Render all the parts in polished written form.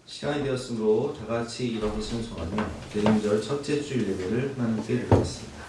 시간이 되었으므로 다 같이 일어서 순종하며 대림절 첫째 주일 예배를 하나님께 드리겠습니다.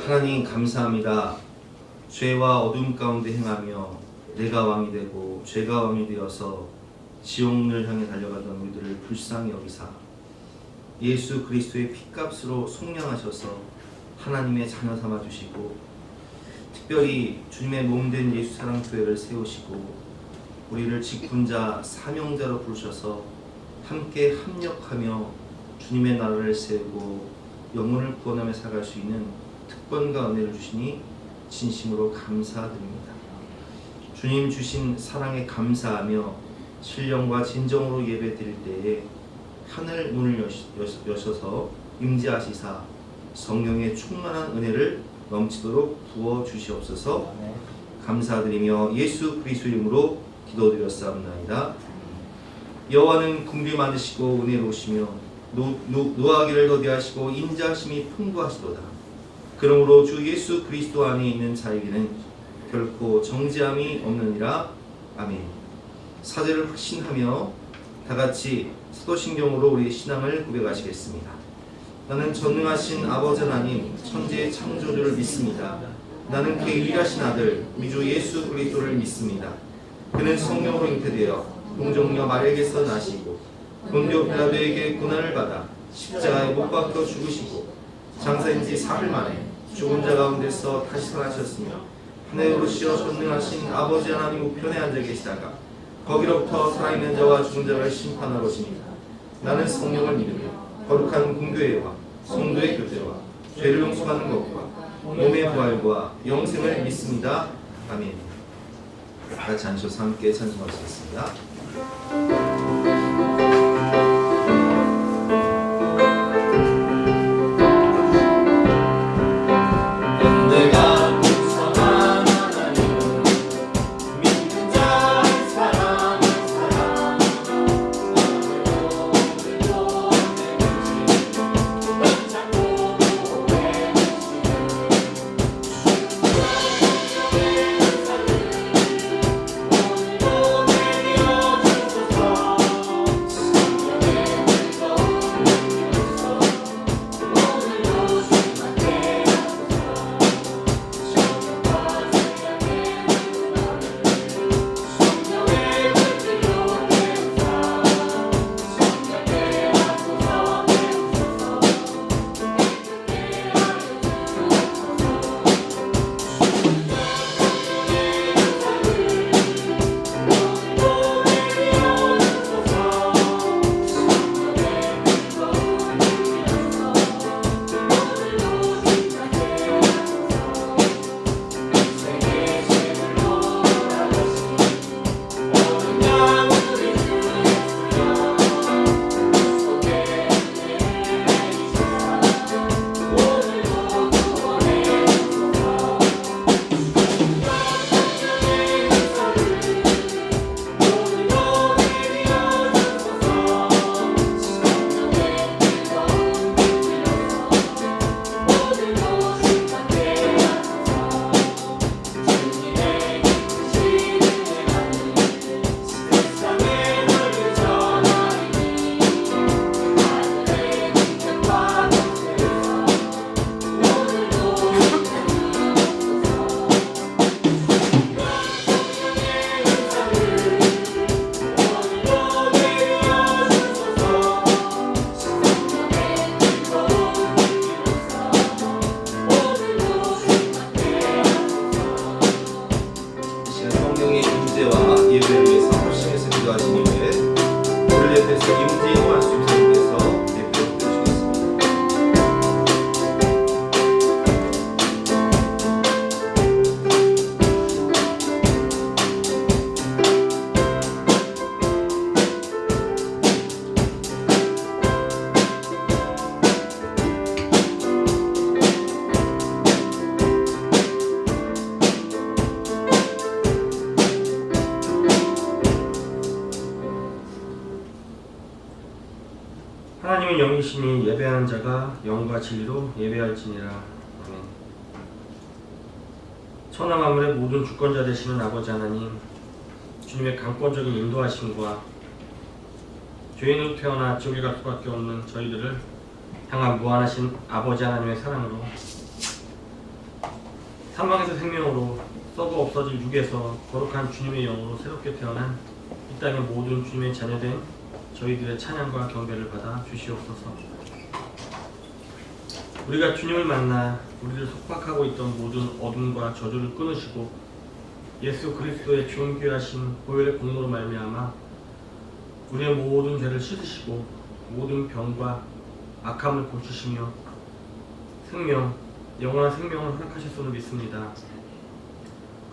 하나님 감사합니다. 죄와 어둠 가운데 행하며 내가 왕이 되고 죄가 왕이 되어서 지옥을 향해 달려가던 우리들을 불쌍히 여기사 예수 그리스도의 핏값으로 속량하셔서 하나님의 자녀 삼아주시고 특별히 주님의 몸된 예수 사랑교회를 세우시고 우리를 직분자 사명자로 부르셔서 함께 합력하며 주님의 나라를 세우고 영혼을 구원하며 살아갈 수 있는 특권과 은혜를 주시니 진심으로 감사드립니다. 주님 주신 사랑에 감사하며 신령과 진정으로 예배드릴 때에 하늘 문을 여셔서 임재하시사 성령의 충만한 은혜를 넘치도록 부어 주시옵소서. 감사드리며 예수 그리스도 이름으로 기도드렸사옵나이다. 여호와는 긍휼 많으시고 은혜로우시며 노하기를 더디하시고 인자하심이 풍부하시도다. 그러므로 주 예수 그리스도 안에 있는 자에게는 결코 정죄함이 없느니라. 아멘. 사죄를 확신하며 다같이 사도신경으로 우리의 신앙을 고백하시겠습니다. 나는 전능하신 아버지 하나님 천지의 창조주를 믿습니다. 나는 그 유일하신 아들 우리 주 예수 그리스도를 믿습니다. 그는 성령으로 잉태되어 동정녀 마리아에게서 나시고 본디오 빌라도에게 고난을 받아 십자가에 못 박혀 죽으시고 장사인 지 사흘 만에 죽은 자 가운데서 다시 살아나셨으며 하늘로 오르시어 전능하신 아버지 하나님 우편에 앉아 계시다가 거기로부터 살아있는 자와 죽은 자를 심판하러 오시니 나는 성령을 믿으며 거룩한 공교회와 성도의 교제와 죄를 용서하는 것과 몸의 부활과 영생을 믿습니다. 아멘. 같이 앉으셔서 함께 찬송하시겠습니다. 예배를 위해서 합심해서 기도하신 이후에 오늘 예배에서 임재인 말씀님께서 예배를 드리겠습니다. 하나님은 영이시니 예배하는 자가 영과 진리로 예배할지니라. 아멘. 천하 만물의 모든 주권자 되시는 아버지 하나님, 주님의 강권적인 인도하심과 죄인으로 태어나 지옥에 갈 수밖에 없는 저희들을 향한 무한하신 아버지 하나님의 사랑으로 사망에서 생명으로 썩어 없어질 육에서 거룩한 주님의 영으로 새롭게 태어난 이 땅의 모든 주님의 자녀된 저희들의 찬양과 경배를 받아 주시옵소서. 우리가 주님을 만나 우리를 속박하고 있던 모든 어둠과 저주를 끊으시고 예수 그리스도의 존귀하신 보혈의 공로로 말미암아 우리의 모든 죄를 씻으시고 모든 병과 악함을 고치시며 생명, 영원한 생명을 허락하셨음을 믿습니다.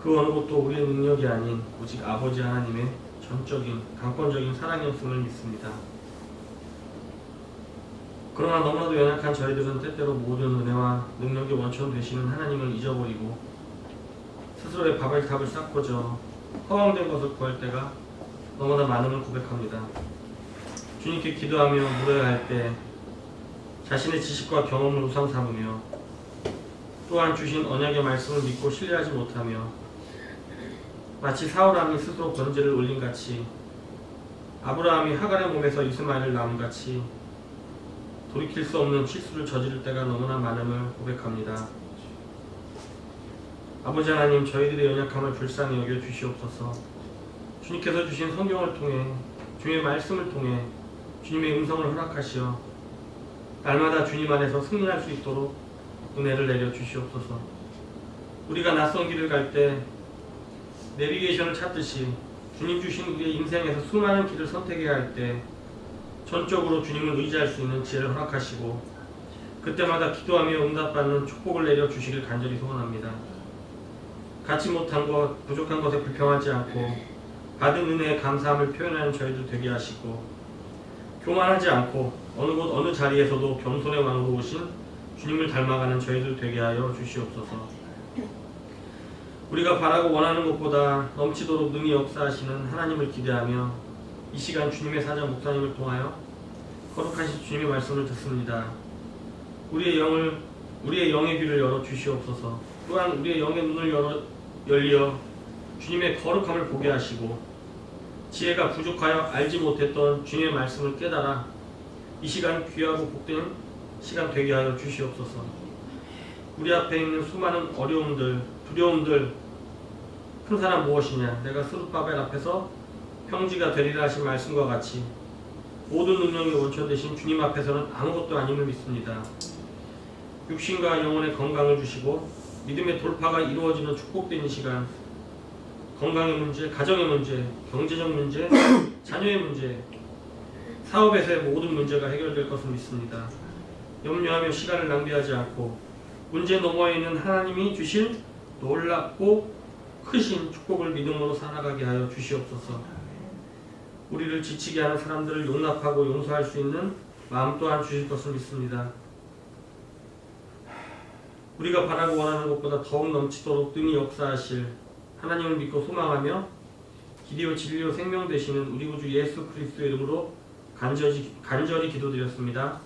그 어느 것도 우리의 능력이 아닌 오직 아버지 하나님의 전적인 강권적인 사랑이었음을 믿습니다. 그러나 너무나도 연약한 저희들은 때때로 모든 은혜와 능력의 원천 되시는 하나님을 잊어버리고 스스로의 바벨탑을 쌓고저 허황된 것을 구할 때가 너무나 많음을 고백합니다. 주님께 기도하며 물어야 할 때 자신의 지식과 경험을 우상 삼으며 또한 주신 언약의 말씀을 믿고 신뢰하지 못하며 마치 사울왕이 스스로 번제를 올린 같이 아브라함이 하갈의 몸에서 이스마엘을 낳은 같이 돌이킬 수 없는 실수를 저지를 때가 너무나 많음을 고백합니다. 아버지 하나님, 저희들의 연약함을 불쌍히 여겨 주시옵소서. 주님께서 주신 성경을 통해 주님의 말씀을 통해 주님의 음성을 허락하시어 날마다 주님 안에서 승리할 수 있도록 은혜를 내려 주시옵소서. 우리가 낯선 길을 갈 때 내비게이션을 찾듯이 주님 주신 우리의 인생에서 수많은 길을 선택해야 할 때 전적으로 주님을 의지할 수 있는 지혜를 허락하시고 그때마다 기도하며 응답받는 축복을 내려 주시길 간절히 소원합니다. 갖지 못한 것, 부족한 것에 불평하지 않고 받은 은혜에 감사함을 표현하는 저희들 되게 하시고 교만하지 않고 어느 곳 어느 자리에서도 겸손의 왕으로 오신 주님을 닮아가는 저희들 되게 하여 주시옵소서. 우리가 바라고 원하는 것보다 넘치도록 능히 역사하시는 하나님을 기대하며 이 시간 주님의 사자 목사님을 통하여 거룩하신 주님의 말씀을 듣습니다. 우리의 영의 귀를 열어 주시옵소서. 또한 우리의 영의 눈을 열려 주님의 거룩함을 보게 하시고 지혜가 부족하여 알지 못했던 주님의 말씀을 깨달아 이 시간 귀하고 복된 시간 되게 하여 주시옵소서. 우리 앞에 있는 수많은 어려움들, 두려움들, 큰 사람 무엇이냐, 내가 스룹바벨 앞에서 평지가 되리라 하신 말씀과 같이 모든 능력의 원천 되신 주님 앞에서는 아무것도 아님을 믿습니다. 육신과 영혼의 건강을 주시고 믿음의 돌파가 이루어지는 축복된 이 시간, 건강의 문제, 가정의 문제, 경제적 문제, 자녀의 문제, 사업에서의 모든 문제가 해결될 것을 믿습니다. 염려하며 시간을 낭비하지 않고 문제 너머에 있는 하나님이 주실 놀랍고 크신 축복을 믿음으로 살아가게 하여 주시옵소서. 우리를 지치게 하는 사람들을 용납하고 용서할 수 있는 마음 또한 주실 것을 믿습니다. 우리가 바라고 원하는 것보다 더욱 넘치도록 능히 역사하실 하나님을 믿고 소망하며 길이요 진리요 생명 되시는 우리 구주 예수 그리스도의 이름으로 간절히 기도드렸습니다.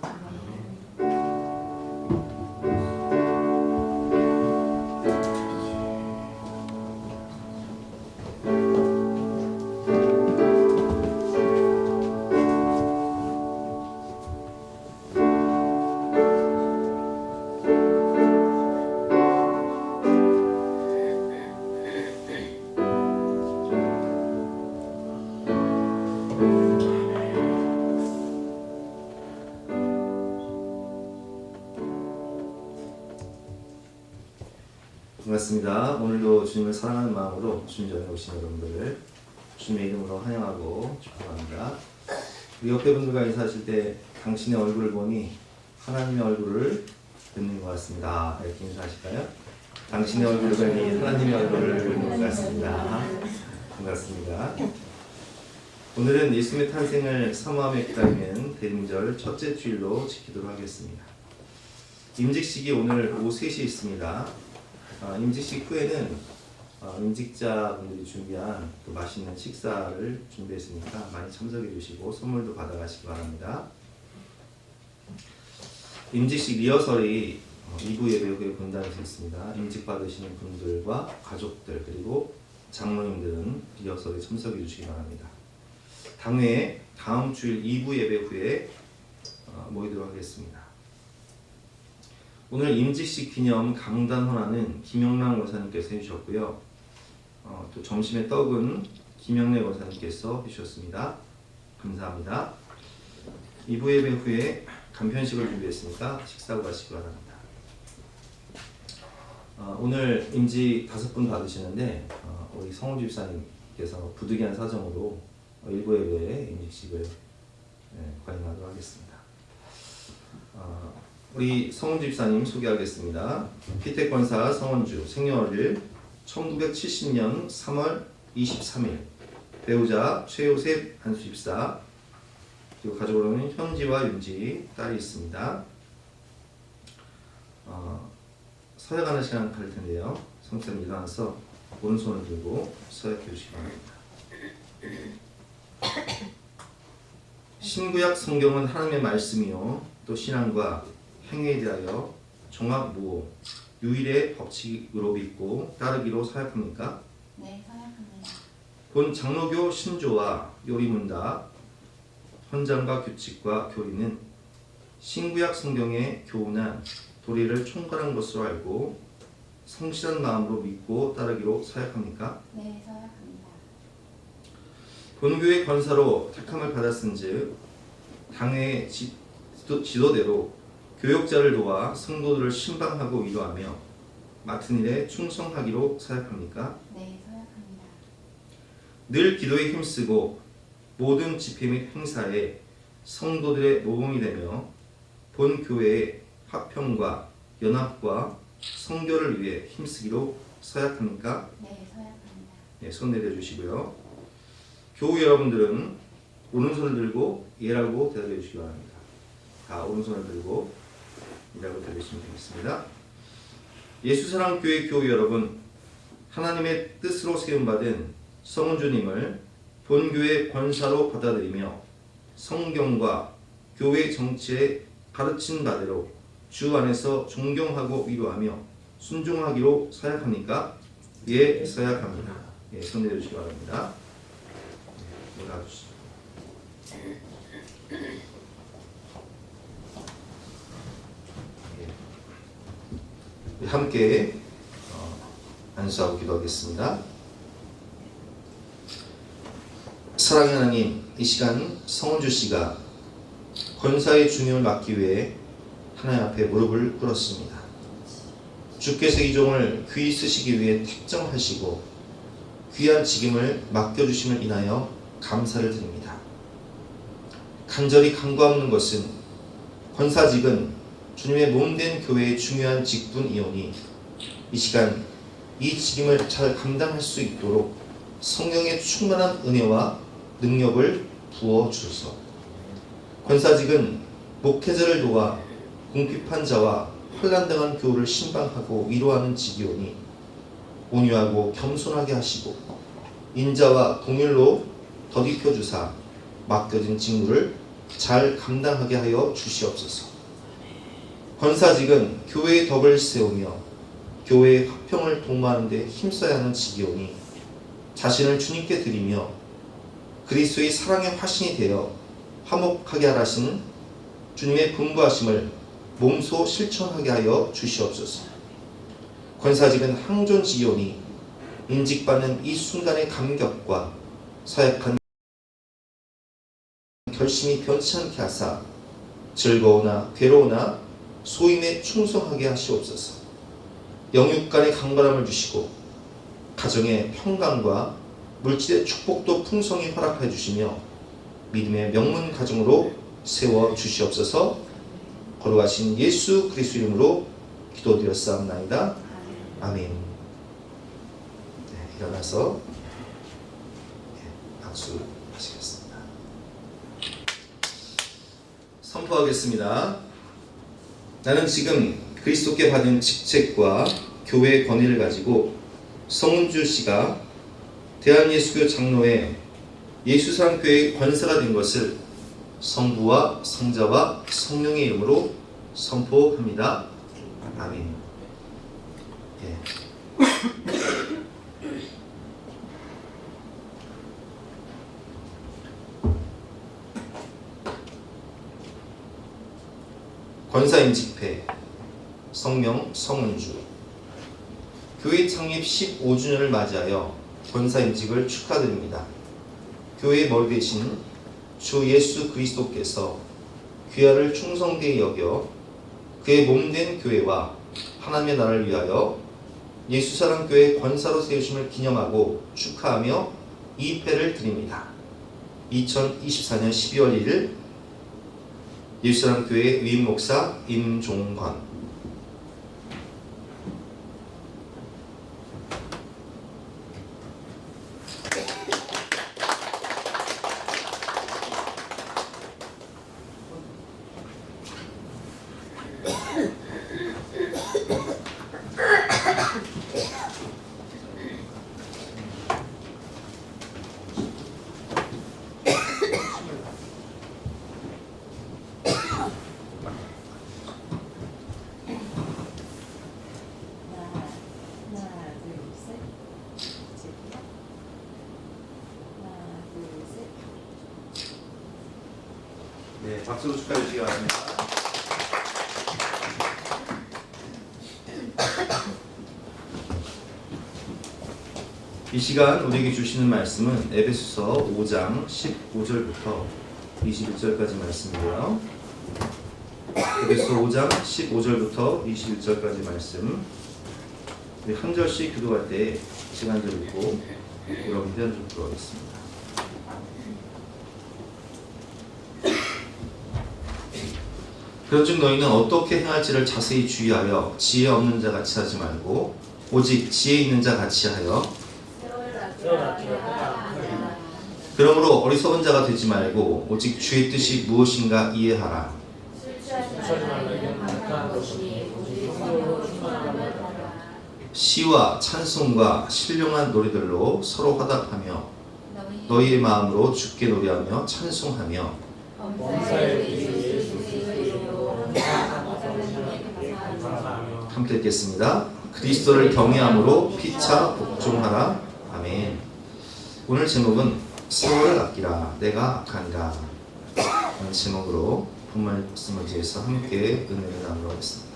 반갑습니다. 오늘도 주님을 사랑하는 마음으로 주님 전에 오신 여러분들을 주님의 이름으로 환영하고 축복합니다. 우리 옆에 분들과 인사하실 때 당신의 얼굴을 보니 하나님의 얼굴을 뵙는 것 같습니다. 이렇게 인사하실까요? 당신의 얼굴을 보니 하나님의 얼굴을 뵙는 것 같습니다. 반갑습니다. 오늘은 예수님의 탄생을 사모하며 기다리는 대림절 첫째 주일로 지키도록 하겠습니다. 임직식이 오늘 오후 3시에 있습니다. 임직식 후에는 임직자분들이 준비한 또 맛있는 식사를 준비했으니까 많이 참석해 주시고 선물도 받아가시기 바랍니다. 임직식 리허설이 2부 예배 후에 본당에서 있습니다. 임직 받으시는 분들과 가족들 그리고 장로님들은 리허설에 참석해 주시기 바랍니다. 당회 다음 주일 2부 예배 후에 모이도록 하겠습니다. 오늘 임직식 기념 강단 헌화는 김영랑 원사님께서 해주셨고요. 또 점심의 떡은 김영래 원사님께서 해주셨습니다. 감사합니다. 2부 예배 후에 간편식을 준비했으니까 식사하고 가시기 바랍니다. 오늘 임직 5분 받으시는데 우리 성훈 집사님께서 부득이한 사정으로 1부 예배에 임직식을 관행하도록 하겠습니다. 우리 성훈 집사님 소개하겠습니다. 피택권사 성원주 생년월일 1970년 3월 23일 배우자 최요셉 한수 집사 그리고 가족으로는 현지와 윤지 딸이 있습니다. 서약하는 시간 갈 텐데요. 성쌤 일어나서 오른손을 들고 서약해 주시기 바랍니다. 신구약 성경은 하나님의 말씀이요 또 신앙과 행위에 대하여 종합무호 유일의 법칙으로 믿고 따르기로 서약합니까? 네, 서약합니다. 본 장로교 신조와 요리문답 헌장과 규칙과 교리는 신구약 성경에 교훈한 도리를 총괄한 것으로 알고 성실한 마음으로 믿고 따르기로 서약합니까? 네, 서약합니다. 본교의 권사로 택함을 받았은즉 당회의 지도대로 교역자를 도와 성도들을 신방하고 위로하며 맡은 일에 충성하기로 서약합니까? 네, 서약합니다. 늘 기도에 힘쓰고 모든 집회 및 행사에 성도들의 모범이 되며 본 교회의 화평과 연합과 성교를 위해 힘쓰기로 서약합니까? 네, 서약합니다. 네, 손 내려주시고요. 교우 여러분들은 오른손을 들고 예라고 대답해 주시기 바랍니다. 다 오른손을 들고 예라고 대답하시면 되겠습니다. 예수사랑교회 교우 여러분, 하나님의 뜻으로 세움받은 성은주님을 본교회 권사로 받아들이며 성경과 교회 정치에 가르친 바대로 주 안에서 존경하고 위로하며 순종하기로 서약합니까? 예, 서약합니다. 예, 손 내려주시기 바랍니다. 네, 올라와주시죠. 예. 함께 안수하고 기도하겠습니다. 사랑의 하나님, 이 시간 성은주 씨가 권사의 중임을 맡기 위해 하나님 앞에 무릎을 꿇었습니다. 주께서 이 종을 귀히 쓰시기 위해 택정하시고 귀한 직임을 맡겨주심을 인하여 감사를 드립니다. 간절히 간구하는 것은 권사직은 주님의 몸된 교회의 중요한 직분이오니 이 시간 이 직임을 잘 감당할 수 있도록 성령의 충만한 은혜와 능력을 부어주소서. 권사직은 목회자를 도와 궁핍한 자와 혼란당한 교우를 신방하고 위로하는 직이오니 온유하고 겸손하게 하시고 인자와 동일로 더디펴 주사 맡겨진 직무를 잘 감당하게 하여 주시옵소서. 권사직은 교회의 덕을 세우며 교회의 화평을 도모하는 데 힘써야 하는 직이오니 자신을 주님께 드리며 그리스도의 사랑의 화신이 되어 화목하게 하라신 주님의 분부하심을 몸소 실천하게 하여 주시옵소서. 권사직은 항존직이오니 인직받는 이 순간의 감격과 사역한 결심이 변치 않게 하사 즐거우나 괴로우나 소임에 충성하게 하시옵소서. 영육 간의 강건함을 주시고 가정의 평강과 물질의 축복도 풍성히 허락해 주시며 믿음의 명문 가정으로 세워 주시옵소서. 거룩하신 예수 그리스도 이름으로 기도드렸사옵나이다. 아멘. 네, 일어나서 박수하시겠습니다. 선포하겠습니다. 나는 지금 그리스도께 받은 직책과 교회의 권위를 가지고 성은주 씨가 대한예수교 장로회 예수사랑교회의 권사가 된 것을 성부와 성자와 성령의 이름으로 선포합니다. 아멘. 예. 권사임 집회 성명 성은주 교회 창립 15주년을 맞이하여 권사임직을 축하드립니다. 교회의 머리 대신 주 예수 그리스도께서 귀하를 충성되이 여겨 그의 몸된 교회와 하나님의 나라를 위하여 예수사랑교회 권사로 세우심을 기념하고 축하하며 이패를 드립니다. 2024년 12월 1일 예수사랑교회 위임 목사 임종건. 네, 박수로 축하해 주시기 바랍니다. 이 시간 우리에게 주시는 말씀은 에베소서 5장 15절부터 21절까지 말씀이고요. 에베소 5장 15절부터 21절까지 말씀. 우리 한 절씩 교도할 때 시간을 읽고 여러분들 앉도록 하겠습니다. 그런즉 너희는 어떻게 행할지를 자세히 주의하여 지혜 없는 자 같이 하지 말고 오직 지혜 있는 자 같이 하여 그러므로 어리석은 자가 되지 말고 오직 주의 뜻이 무엇인가 이해하라. 시와 찬송과 신령한 노래들로 서로 화답하며 너희의 마음으로 주께 노래하며 찬송하며 함께 읽겠습니다. 그리스도를 경외함으로 피차 복종하라. 아멘. 오늘 제목은 세월을 아끼라 내가 악하니라 라는 제목으로 본문 말씀을 위해서 함께 은혜를 나누러 하겠습니다.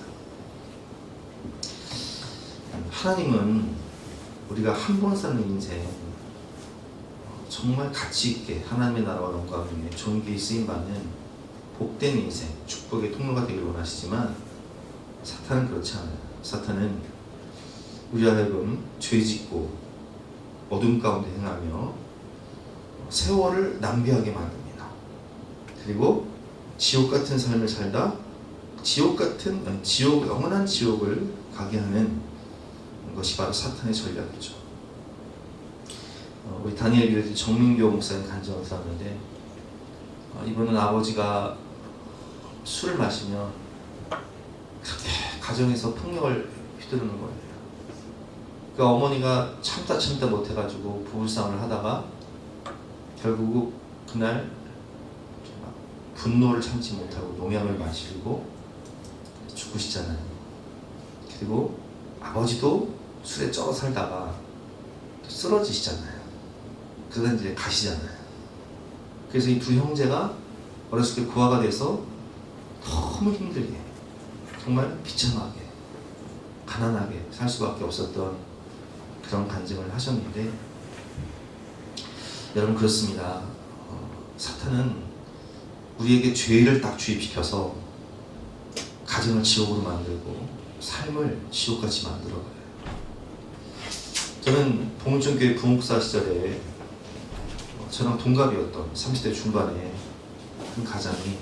하나님은 우리가 한 번 사는 인생 정말 가치 있게 하나님의 나라와 영광을 위해 존귀히 쓰임받는 복된 인생, 축복의 통로가 되기를 원하시지만 사탄은 그렇지 않아요. 사탄은 우리 하여금 죄짓고 어둠 가운데 행하며 세월을 낭비하게 만듭니다. 그리고 지옥 같은 삶을 살다 영원한 지옥을 가게 하는 것이 바로 사탄의 전략이죠. 우리 다니엘 교회 정민교 목사님 간증을 들었는데 이분은 아버지가 술을 마시면 그렇게 가정에서 폭력을 휘두르는 거예요. 그러니까 어머니가 참다 못해가지고 부부싸움을 하다가 결국 그날 분노를 참지 못하고 농약을 마시고 죽으시잖아요. 그리고 아버지도 술에 쪄 살다가 또 쓰러지시잖아요. 그러다 이제 가시잖아요. 그래서 이 두 형제가 어렸을 때 고아가 돼서 너무 힘들게, 정말 비참하게, 가난하게 살 수밖에 없었던 그런 간증을 하셨는데, 여러분 그렇습니다. 사탄은 우리에게 죄를 딱 주입시켜서 가정을 지옥으로 만들고 삶을 지옥같이 만들어버려요. 저는 봉은천교회 부목사 시절에 저랑 동갑이었던 30대 중반에 한 가장이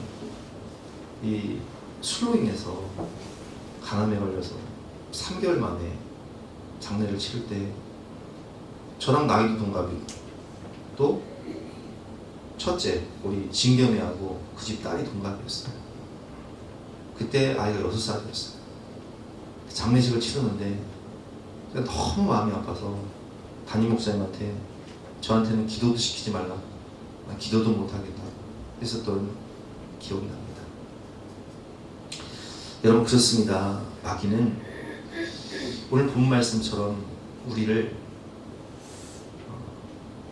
이 술로 인해서 간암에 걸려서 3개월 만에 장례를 치를 때 저랑 나이도 동갑이고 또 첫째 우리 진겸이하고 그 집 딸이 동갑이었어요. 그때 아이가 6살이었어요. 장례식을 치르는데 너무 마음이 아파서 담임 목사님한테 저한테는 기도도 시키지 말라, 난 기도도 못하겠다 했었던 기억이 납니다. 여러분 그렇습니다. 마귀는 오늘 본 말씀처럼 우리를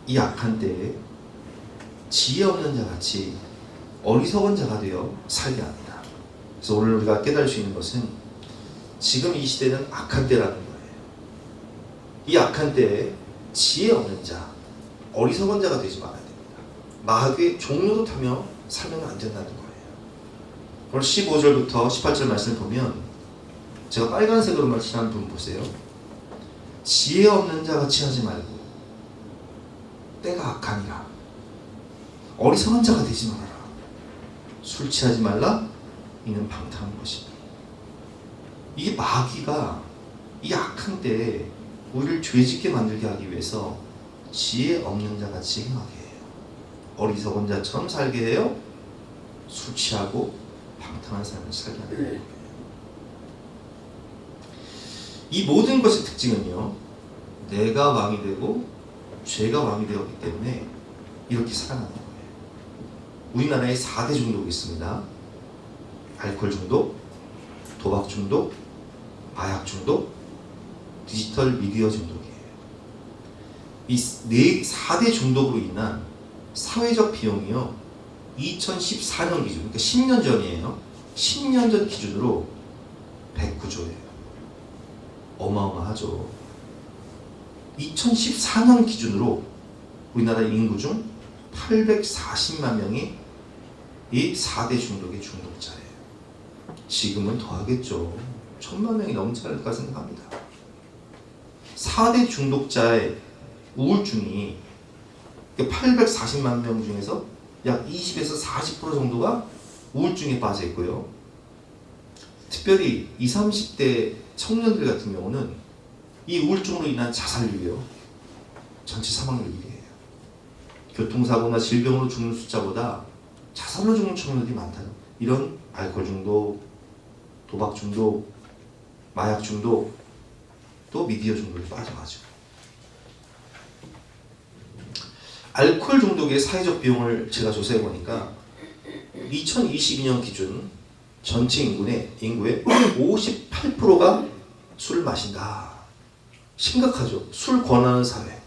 이 악한 때에 지혜 없는 자 같이 어리석은 자가 되어 살게 합니다. 그래서 오늘 우리가 깨달을 수 있는 것은 지금 이 시대는 악한 때라는 거예요. 이 악한 때에 지혜 없는 자, 어리석은 자가 되지 말아야 됩니다. 마귀의 종로도 타며 살면 안 된다는 거예요. 오늘 15절부터 18절 말씀을 보면 제가 빨간색으로만 칠한 부분 보세요. 지혜 없는 자 같이 하지 말고 때가 악하니라. 어리석은 자가 되지 말아라. 술 취하지 말라. 이는 방탕한 것이다. 이게 마귀가 이 악한 때에 우리를 죄짓게 만들게 하기 위해서 지혜 없는 자 같이 행하게 해요. 어리석은 자처럼 살게 해요. 술 취하고 방탕한 삶을 살게 하는 거예요. 이 모든 것의 특징은요, 내가 왕이 되고 죄가 왕이 되었기 때문에 이렇게 살아가는 거예요. 우리나라에 4대 중독이 있습니다. 알코올 중독, 도박 중독, 마약 중독, 디지털 미디어 중독이에요. 이 4대 중독으로 인한 사회적 비용이요, 2014년 기준, 그러니까 10년 전이에요. 10년 전 기준으로 109조예요. 어마어마하죠. 2014년 기준으로 우리나라 인구 중 840만 명이 이 4대 중독의 중독자예요. 지금은 더 하겠죠. 1000만 명이 넘지 않을까 생각합니다. 4대 중독자의 우울증이 840만 명 중에서 약 20에서 40% 정도가 우울증에 빠져 있고요. 특별히 20, 30대 청년들 같은 경우는 이 우울증으로 인한 자살률이요. 전체 사망률 1위예요. 교통사고나 질병으로 죽는 숫자보다 자살로 죽는 청년들이 많다는 이런 알코올 중독, 도박 중독, 마약 중독, 또 미디어 중독에 빠져가지고 알코올 중독의 사회적 비용을 제가 조사해 보니까 2022년 기준 전체 인구의 58%가 술을 마신다. 심각하죠. 술 권하는 사회.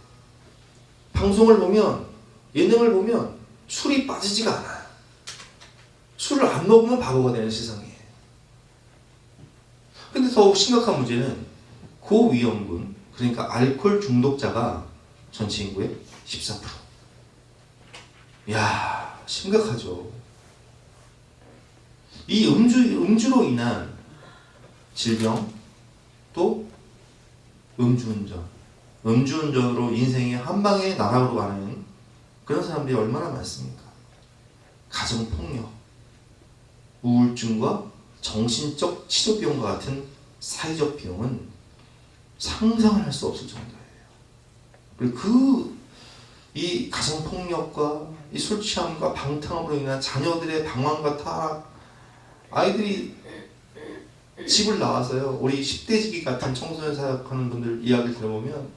방송을 보면, 예능을 보면 술이 빠지지가 않아요. 술을 안 먹으면 바보가 되는 세상이에요. 근데 더욱 심각한 문제는 고위험군, 그러니까 알코올 중독자가 전체 인구의 14%. 이야, 심각하죠. 이 음주로 인한 질병, 또 음주운전으로 인생의 한 방에 나락으로 가는 그런 사람들이 얼마나 많습니까? 가정폭력, 우울증과 정신적 치료비용과 같은 사회적 비용은 상상을 할 수 없을 정도예요. 그리고 이 가정폭력과 이 술 취함과 방탕으로 인한 자녀들의 방황과 타락, 아이들이 집을 나와서요, 우리 10대지기 같은 청소년 사역하는 분들 이야기를 들어보면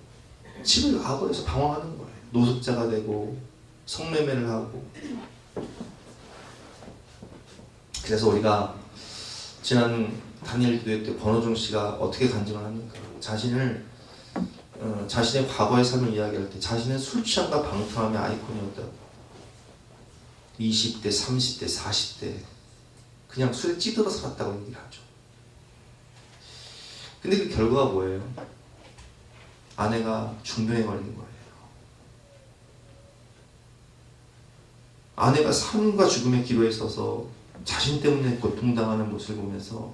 집을 나와버려서 방황하는 거예요. 노숙자가 되고 성매매를 하고. 그래서 우리가 지난 다니엘 기도회 때 권호중 씨가 어떻게 간증을 합니까? 자신의 과거의 삶을 이야기할 때 자신은 술 취함과 방탕함의 아이콘이었다고. 20대, 30대, 40대 그냥 술에 찌들어 살았다고 얘기를 하죠. 근데 그 결과가 뭐예요? 아내가 중병에 걸린 거예요. 아내가 삶과 죽음의 기로에 서서 자신 때문에 고통당하는 모습을 보면서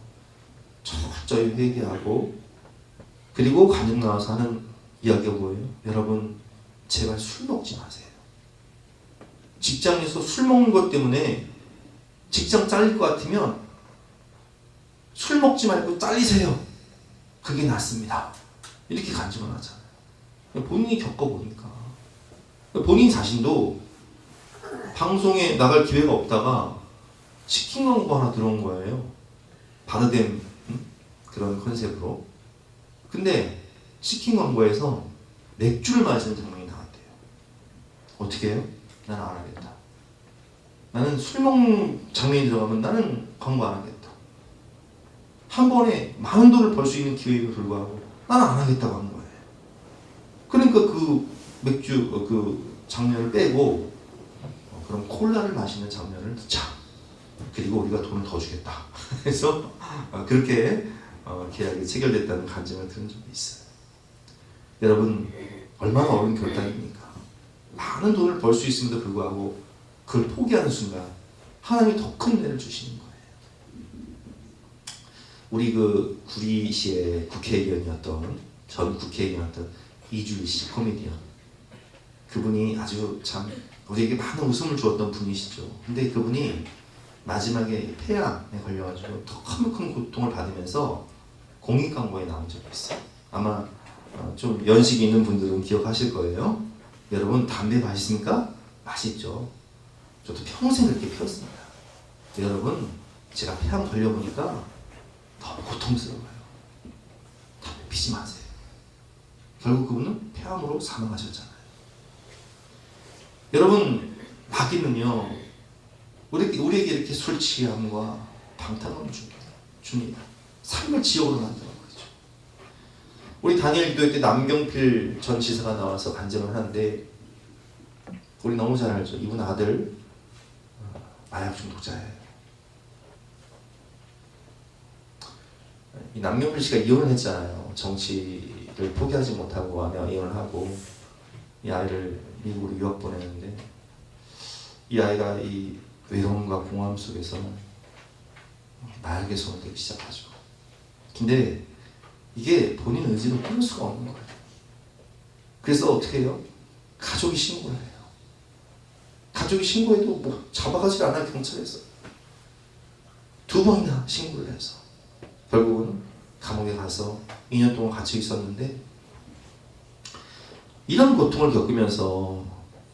철저히 회개하고, 그리고 간증 나와서 하는 이야기가 뭐예요? 여러분, 제발 술 먹지 마세요. 직장에서 술 먹는 것 때문에 직장 잘릴 것 같으면 술 먹지 말고 잘리세요. 그게 낫습니다. 이렇게 간증을 하잖아요. 본인이 겪어보니까. 본인 자신도 방송에 나갈 기회가 없다가 치킨 광고 하나 들어온 거예요. 바르뎀 그런 컨셉으로. 근데 치킨 광고에서 맥주를 마시는 장면이 나왔대요. 어떻게 해요? 나는 안 하겠다. 나는 술 먹는 장면이 들어가면 나는 광고 안 하겠다. 한 번에 많은 돈을 벌 수 있는 기회에도 불구하고 나는 안 하겠다고 하는 거예요. 그러니까 그 맥주 그 장면을 빼고 그럼 콜라를 마시는 장면을 넣자. 그리고 우리가 돈을 더 주겠다. 그래서 그렇게 계약이 체결됐다는 간증을 들은 적이 있어요. 여러분, 얼마나 어려운 결단입니까? 많은 돈을 벌 수 있음에도 불구하고 그걸 포기하는 순간 하나님이 더 큰 은혜를 주시는 거예요. 우리 그 구리시의 국회의원이었던, 전 국회의원이었던 이주일 씨, 코미디언. 그분이 아주 참 우리에게 많은 웃음을 주었던 분이시죠. 근데 그분이 마지막에 폐암에 걸려가지고 더 큰 고통을 받으면서 공익 광고에 나온 적이 있어요. 아마 좀 연식이 있는 분들은 기억하실 거예요. 여러분, 담배 마십니까? 맛있죠. 저도 평생 그렇게 피웠습니다. 여러분, 제가 폐암 걸려보니까 너무 고통스러워요. 담배 피지 마세요. 결국 그분은 폐암으로 사망하셨잖아요. 여러분, 마귀는요, 우리에게 이렇게 술 취함과 방탕함을 줍니다. 삶을 지옥으로 만드는 거죠. 우리 다니엘 기도회 때 남경필 전 지사가 나와서 간증을 하는데, 우리 너무 잘 알죠. 이분 아들 마약 중독자예요. 이 남경필 씨가 이혼을 했잖아요. 정치를 포기하지 못하고 아내와 이혼을 하고 이 아이를 미국으로 유학 보내는데, 이 아이가 이 외로움과 공허함 속에서 마약에 손대기 시작하죠. 근데 이게 본인 의지로 끊을 수가 없는 거예요. 그래서 어떻게 해요? 가족이 신고를 해요. 가족이 신고해도 뭐 잡아가질 않아요. 경찰에서 2번이나 신고를 해서 결국은 감옥에 가서 2년 동안 갇혀 있었는데, 이런 고통을 겪으면서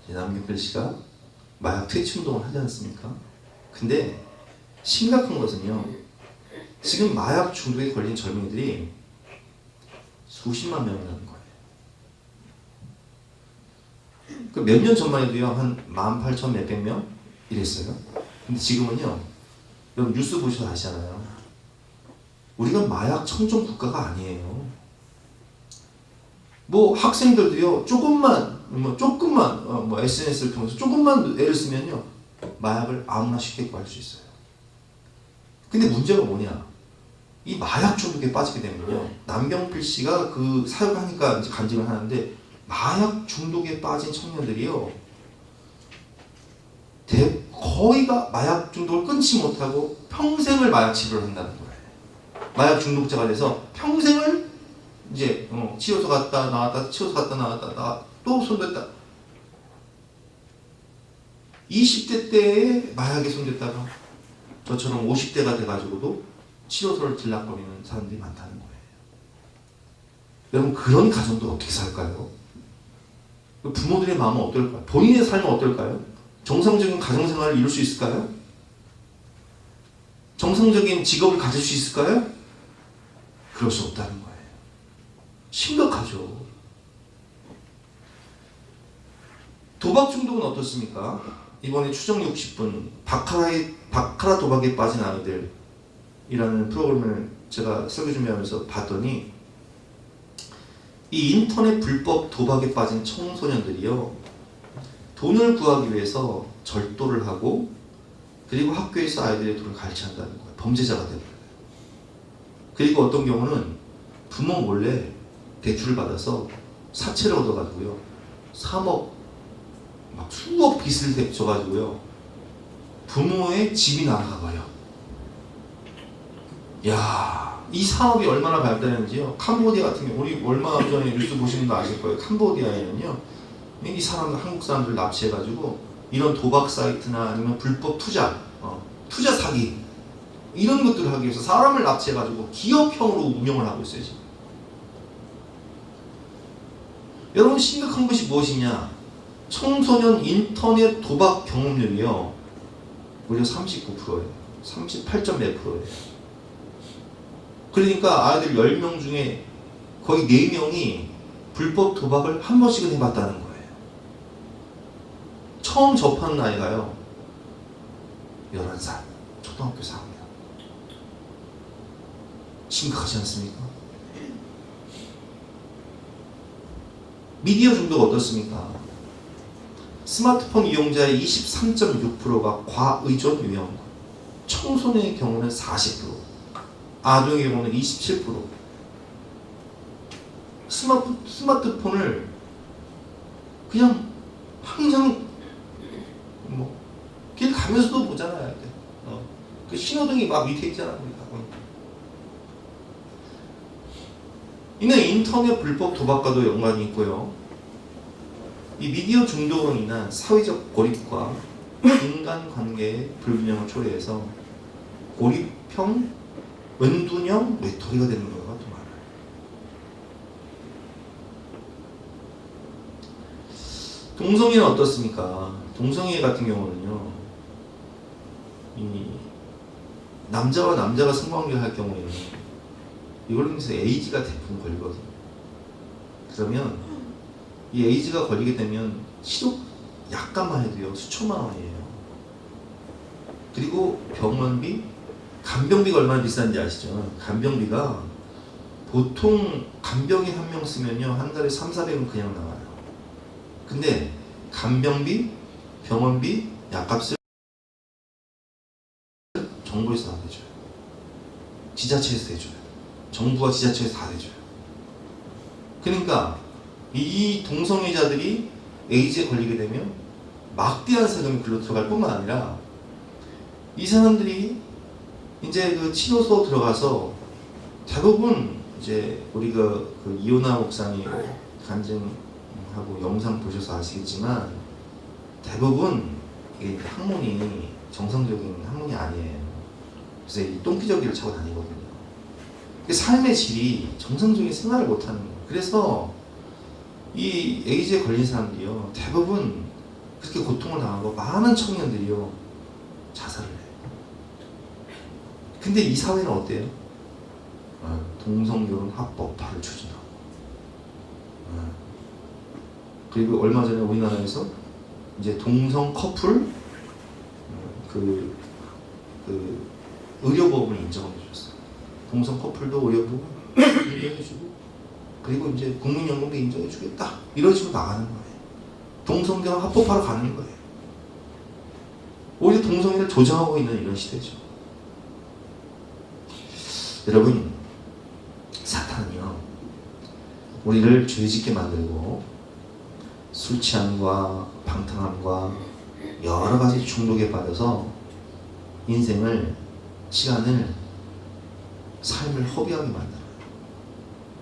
남경필 씨가 마약 퇴치 운동을 하지 않습니까? 근데 심각한 것은요, 지금 마약 중독에 걸린 젊은이들이 수십만 명이라는 거예요. 그 몇 년 전만 해도요, 한 18,000 몇백 명 이랬어요. 근데 지금은요, 여러분 뉴스 보셔서 아시잖아요. 우리가 마약 청정 국가가 아니에요. 뭐 학생들도요, 조금만 SNS를 통해서 조금만 애를 쓰면요, 마약을 아무나 쉽게 구할 수 있어요. 근데 문제가 뭐냐? 이 마약 중독에 빠지게 되면요, 남경필 씨가 그 사역하니까 이제 간증을 하는데, 마약 중독에 빠진 청년들이요, 거의가 마약 중독을 끊지 못하고 평생을 마약 치료를 한다는 거예요. 마약 중독자가 돼서 평생을 이제 치료소 갔다 나왔다, 치료소 갔다 나왔다, 또 손댔다. 20대 때에 마약에 손댔다가 저처럼 50대가 돼가지고도 치료소를 들락거리는 사람들이 많다는 거예요. 여러분, 그런 가정도 어떻게 살까요? 부모들의 마음은 어떨까요? 본인의 삶은 어떨까요? 정상적인 가정생활을 이룰 수 있을까요? 정상적인 직업을 가질 수 있을까요? 그럴 수 없다는 거예요. 심각하죠. 도박 중독은 어떻습니까? 이번에 추정 60분 바카라 도박에 빠진 아이들이라는 프로그램을 제가 설교 준비하면서 봤더니, 이 인터넷 불법 도박에 빠진 청소년들이요, 돈을 구하기 위해서 절도를 하고, 그리고 학교에서 아이들의 돈을 갈취한다는 거예요. 범죄자가 되버려요. 그리고 어떤 경우는 부모 몰래 대출을 받아서 사채를 얻어가지고요, 3억, 막 수억 빚을 져가지고요, 부모의 집이 나가버려. 야, 이 사업이 얼마나 발달했는지요. 캄보디아 같은 경우, 우리 얼마 전에 뉴스 보시는 거 아실 거예요. 캄보디아에는요, 이 사람들, 한국 사람들 납치해가지고 이런 도박 사이트나 아니면 불법 투자, 투자 사기, 이런 것들을 하기 위해서 사람을 납치해가지고 기업형으로 운영을 하고 있어요, 지금. 여러분, 심각한 것이 무엇이냐? 청소년 인터넷 도박 경험률이요, 무려 39%예요. 38점 몇 %예요. 그러니까 아이들 10명 중에 거의 4명이 불법 도박을 한 번씩은 해봤다는 거예요. 처음 접하는 나이가요, 11살, 초등학교 4학년. 심각하지 않습니까? 미디어 중독 어떻습니까? 스마트폰 이용자의 23.6%가 과의존 유형, 청소년의 경우는 40%, 아동의 경우는 27%. 스마트폰을 그냥 항상 길 가면서도 보잖아요. 그 신호등이 막 밑에 있잖아, 우리가. 이는 인터넷 불법 도박과도 연관이 있고요. 이 미디어 중독으로 인한 사회적 고립과 인간관계의 불균형을 초래해서 고립형, 은둔형 외톨이가 되는 경우가 더 많아요. 동성애는 어떻습니까? 동성애 같은 경우는요, 이 남자와 남자가 성관계를 할 경우에는 이걸로 인해서 에이즈가 대부분 걸리거든요. 그러면 이 에이즈가 걸리게 되면 치료 약값만 해도요, 수천만 원이에요. 그리고 병원비, 간병비가 얼마나 비싼지 아시죠? 간병비가 보통 간병인 한 명 쓰면요, 한 달에 300~400은 그냥 나와요. 근데 간병비, 병원비, 약값을 정부에서 다 내줘요. 지자체에서 내줘요. 정부와 지자체에서 다 내줘요. 그러니까 이 동성애자들이 에이즈에 걸리게 되면 막대한 세금이 글로 들어갈 뿐만 아니라, 이 사람들이 이제 그 치료소 들어가서 대부분 이제 우리가 그 이호나 목사님 간증 하고 영상 보셔서 아시겠지만 대부분 이게 학문이 정상적인 학문이 아니에요. 그래서 이 똥기저귀를 차고 다니거든요. 삶의 질이 정상적인 생활을 못하는 거예요. 그래서 이 에이즈에 걸린 사람들이요 대부분 그렇게 고통을 당하고 많은 청년들이요 자살을 해요. 근데 이 사회는 어때요? 동성결혼 합법화를 추진하고 그리고 얼마 전에 우리나라에서 이제 동성 커플 그 의료보험을 인정해 주셨어요. 동성 커플도 의료보험 인정해 주고 그리고 이제 국민연금도 인정해 주겠다 이런 식으로 나가는 거예요. 동성결혼 합법화로 가는 거예요. 오히려 동성애를 조장하고 있는 이런 시대죠. 여러분, 사탄은요 우리를 죄짓게 만들고 술 취함과 방탕함과 여러 가지 중독에 빠져서 인생을, 시간을, 삶을 허비하게 만들어요.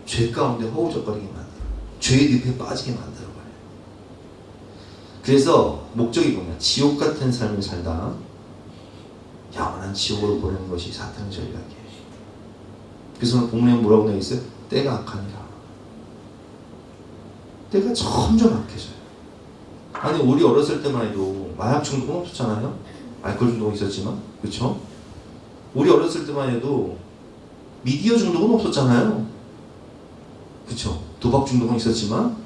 죄 가운데 허우적거리게 만들어요. 죄의 늪에 빠지게 만들어요. 그래서 목적이 뭐냐? 지옥 같은 삶을 살다 영원한 지옥으로 보내는 것이 사탄의 전략이에요. 그래서 본문에 뭐라고 되어 있어요? 때가 악하니라. 때가 점점 악해져요. 아니 우리 어렸을 때만 해도 마약 중독은 없었잖아요. 알코올 중독은 있었지만, 그렇죠? 우리 어렸을 때만 해도 미디어 중독은 없었잖아요. 그렇죠? 도박 중독은 있었지만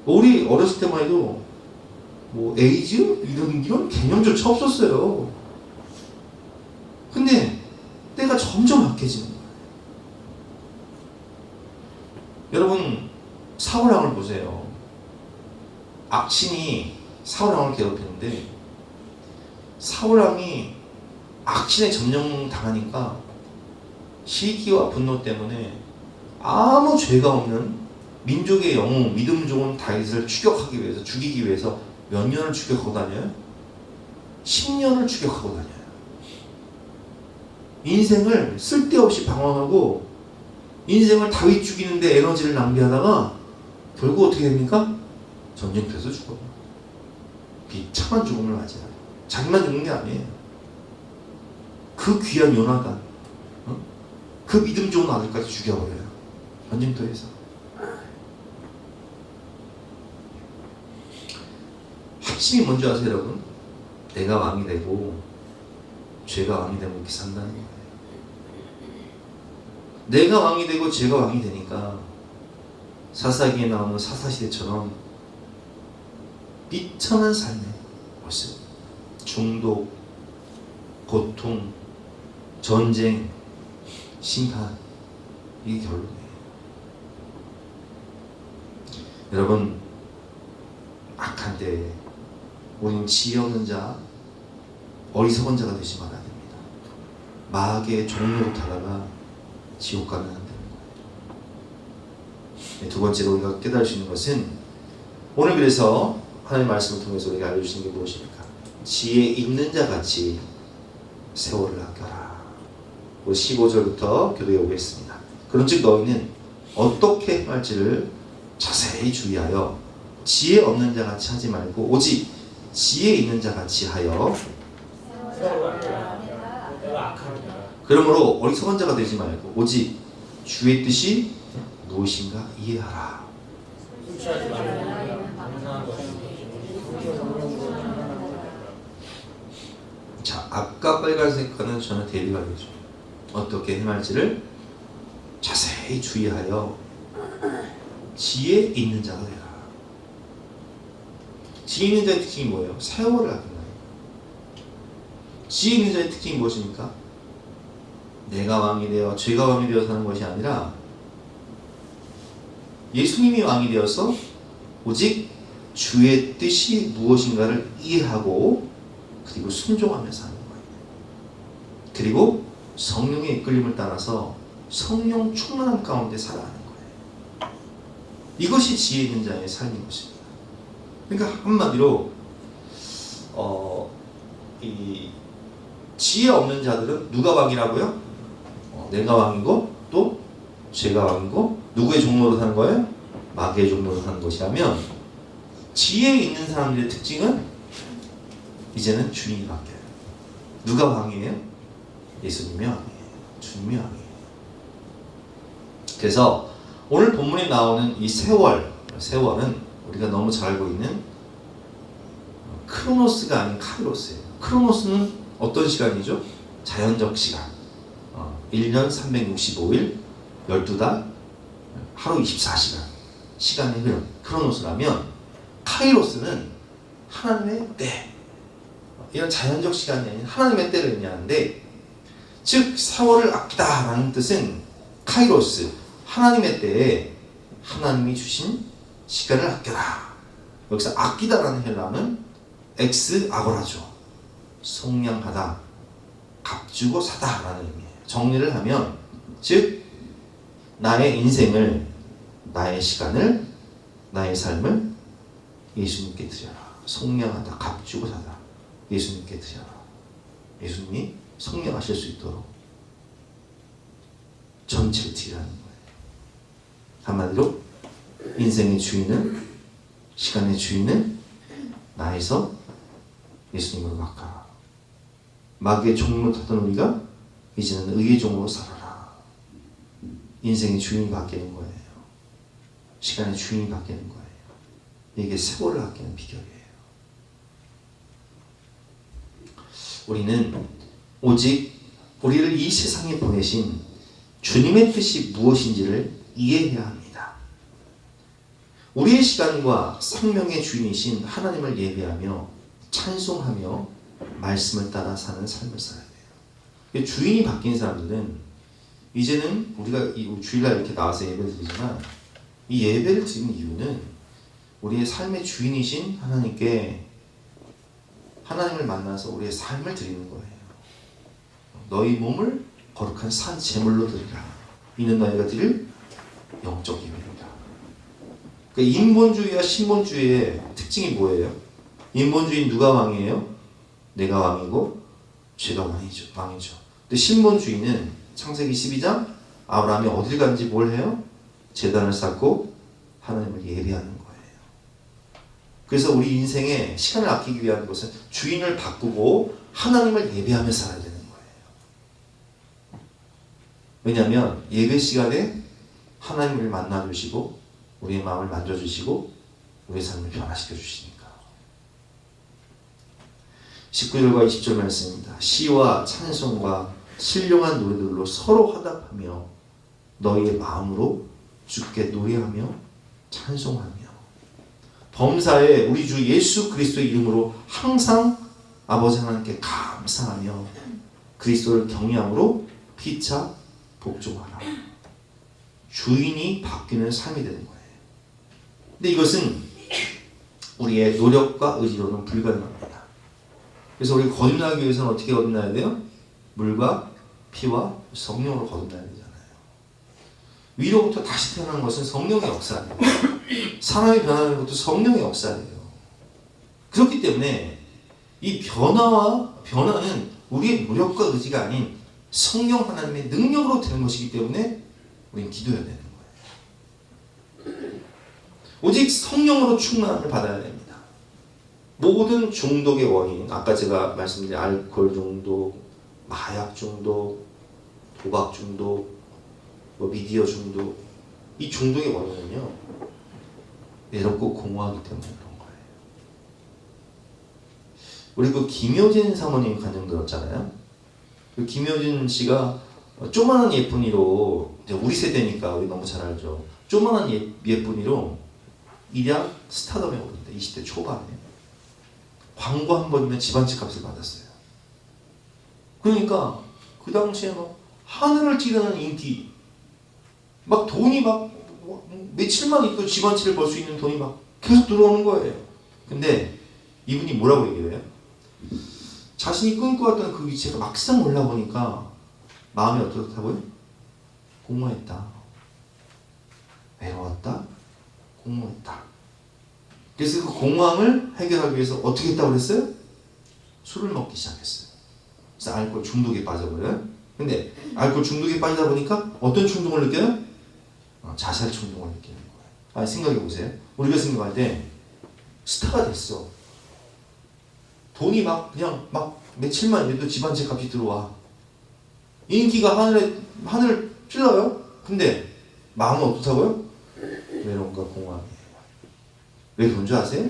우리 어렸을 때만 해도 뭐 에이즈 이런 개념조차 없었어요. 근데 때가 점점 악해지는 거예요. 여러분 사울왕을 보세요. 악신이 사울왕을 괴롭히는데 사울왕이 악신에 점령당하니까 시기와 분노 때문에 아무 죄가 없는 민족의 영웅, 믿음 좋은 다윗을 추격하기 위해서, 죽이기 위해서 몇 년을 추격하고 다녀요? 10년을 추격하고 다녀요. 인생을 쓸데없이 방황하고 인생을 다윗 죽이는데 에너지를 낭비하다가 결국 어떻게 됩니까? 전쟁터에서 죽어요. 비참한 죽음을 맞이해요. 자기만 죽는 게 아니에요. 그 귀한 요나단, 그 믿음 좋은 아들까지 죽여버려요. 전쟁터에서. 핵심이 뭔지 아세요, 여러분? 내가 왕이 되고 죄가 왕이 되면 이렇게 산다는 거예요. 내가 왕이 되고 죄가 왕이 되니까 사사기에 나오는 사사시대처럼 비참한 삶의 모습, 중독, 고통, 전쟁, 심판, 이게 결론이에요. 여러분, 악한 때에 우리는 지혜 없는 자, 어리석은 자가 되지 말아야 됩니다. 마귀의 종로로 타다가 지옥 가면 안 됩니다. 네, 두 번째로 우리가 깨달을 수 있는 것은 오늘 그래서 하나님의 말씀을 통해서 우리가 알려주시는 게 무엇입니까? 지혜 있는 자 같이 세월을 아껴라. 15절부터 교도해 오겠습니다. 그런즉 너희는 어떻게 행할지를 자세히 주의하여 지혜 없는 자 같이 하지 말고 오직 지혜 있는 자 같이 하여 그러므로 어리석은 자가 되지 말고 오직 주의 뜻이 무엇인가 이해하라. 자, 아까 빨간색과는 전혀 대비가 되죠. 어떻게 행할지를 자세히 주의하여 지혜 있는 자가 되라. 지혜 있는 자의 특징이 뭐예요? 세월을 아낀다. 지혜 있는 자의 특징이 무엇입니까? 내가 왕이 되어 죄가 왕이 되어 사는 것이 아니라 예수님이 왕이 되어서 오직 주의 뜻이 무엇인가를 이해하고 그리고 순종하며 사는 거예요. 그리고 성령의 이끌림을 따라서 성령 충만함 가운데 살아가는 거예요. 이것이 지혜 있는 자의 삶인 것입니다. 그러니까 한마디로 이 지혜 없는 자들은 누가 왕이라고요? 내가 왕이고 또 죄가 왕이고 누구의 종로로 사는 거예요? 마귀의 종로를 하는 것이라면 지혜에 있는 사람들의 특징은 이제는 주인이 바뀌어요. 누가 왕이에요? 예수님이 왕이에요. 주님이 왕이에요. 그래서 오늘 본문에 나오는 이 세월은 우리가 너무 잘 알고 있는 크로노스가 아닌 카이로스예요. 크로노스는 어떤 시간이죠? 자연적 시간. 1년 365일 12달 하루 24시간 시간의 흐름 크로노스라면 카이로스는 하나님의 때, 이런 자연적 시간이 아닌 하나님의 때를 의미하는데, 즉 세월을 아끼다라는 뜻은 카이로스, 하나님의 때에 하나님이 주신 시간을 아껴라. 여기서 아끼다라는 헬라어는 엑스 아고라죠. 속량하다, 값주고 사다라는 의미예요. 정리를 하면 즉 나의 인생을, 나의 시간을, 나의 삶을 예수님께 드려라. 속량하다, 값주고 사다. 예수님께 드려라. 예수님이 속량하실 수 있도록 전체를 드리라는 거예요. 한마디로 인생의 주인은, 시간의 주인은 나에서 예수님으로 바꿔라. 마귀의 종로 타던 우리가 이제는 의의 종으로 살아라. 인생의 주인이 바뀌는 거예요. 시간의 주인이 바뀌는 거예요. 이게 세월을 아끼는 비결이에요. 우리는 오직 우리를 이 세상에 보내신 주님의 뜻이 무엇인지를 이해해야 합니다. 우리의 시간과 생명의 주인이신 하나님을 예배하며 찬송하며 말씀을 따라 사는 삶을 살아야 돼요. 주인이 바뀐 사람들은 이제는 우리가 이 주일날 이렇게 나와서 예배를 드리지만, 이 예배를 드리는 이유는 우리의 삶의 주인이신 하나님께, 하나님을 만나서 우리의 삶을 드리는 거예요. 너희 몸을 거룩한 산 제물로 드리라. 이는 너희가 드릴 영적 예배입니다. 그러니까 인본주의와 신본주의의 특징이 뭐예요? 인본주의는 누가 왕이에요? 내가 왕이고 죄가 왕이죠. 근데 신본주의는 창세기 12장 아브라함이 어딜 간지 뭘 해요? 제단을 쌓고 하나님을 예배하는 거예요. 그래서 우리 인생에 시간을 아끼기 위한 것은 주인을 바꾸고 하나님을 예배하며 살아야 되는 거예요. 왜냐하면 예배 시간에 하나님을 만나주시고 우리의 마음을 만져주시고 우리의 삶을 변화시켜 주시니까. 19절과 20절 말씀입니다. 시와 찬송과 신령한 노래들로 서로 화답하며 너희의 마음으로 주께 노래하며 찬송하며 범사에 우리 주 예수 그리스도의 이름으로 항상 아버지 하나님께 감사하며 그리스도를 경외함으로 피차 복종하라. 주인이 바뀌는 삶이 되는 거예요. 근데 이것은 우리의 노력과 의지로는 불가능합니다. 그래서 우리가 거듭나기 위해서는 어떻게 거듭나야 돼요? 물과 피와 성령으로 거듭나야 되잖아요. 위로부터 다시 태어나는 것은 성령의 역사예요. 사람이 변하는 것도 성령의 역사예요. 그렇기 때문에 이 변화는 우리의 노력과 의지가 아닌 성령 하나님의 능력으로 되는 것이기 때문에 우리는 기도해야 되는 거예요. 오직 성령으로 충만함을 받아야 됩니다. 모든 중독의 원인, 아까 제가 말씀드린 알코올 중독, 마약 중독, 도박 중독, 미디어 중독, 이 중독의 원인은요, 외롭고 공허하기 때문에 그런 거예요. 우리 그 김효진 사모님 간증 들었잖아요. 그 김효진 씨가 조그만한 예쁜이로, 이제 우리 세대니까 우리 너무 잘 알죠. 조그만한 예쁜이로 일약 스타덤에 오른다. 20대 초반에 광고 한 번이면 집 한 채 값을 받았어요. 그러니까 그 당시에 막 하늘을 찌르는 인기, 막 돈이 막 며칠만 있고 집 한 채를 벌 수 있는 돈이 막 계속 들어오는 거예요. 근데 이분이 뭐라고 얘기를 해요? 자신이 꿈꿔왔던 그 위치가 막상 올라보니까 마음이 어떻다고요? 공허했다, 외로웠다, 공허했다. 그래서 그 공허함을 해결하기 위해서 어떻게 했다고 그랬어요? 술을 먹기 시작했어요. 그래서 알코올 중독에 빠져버려요. 근데 알코올 중독에 빠지다 보니까 어떤 충동을 느껴요? 자살 충동을 느끼는 거예요. 아니 생각해 보세요. 우리가 생각할 때 스타가 됐어. 돈이 막 그냥 막 며칠만 해도 집 한 채 값이 들어와. 인기가 하늘 찔러요. 근데 마음은 어떻다고요? 외로움과 공허함이에요. 왜 그런 줄 아세요?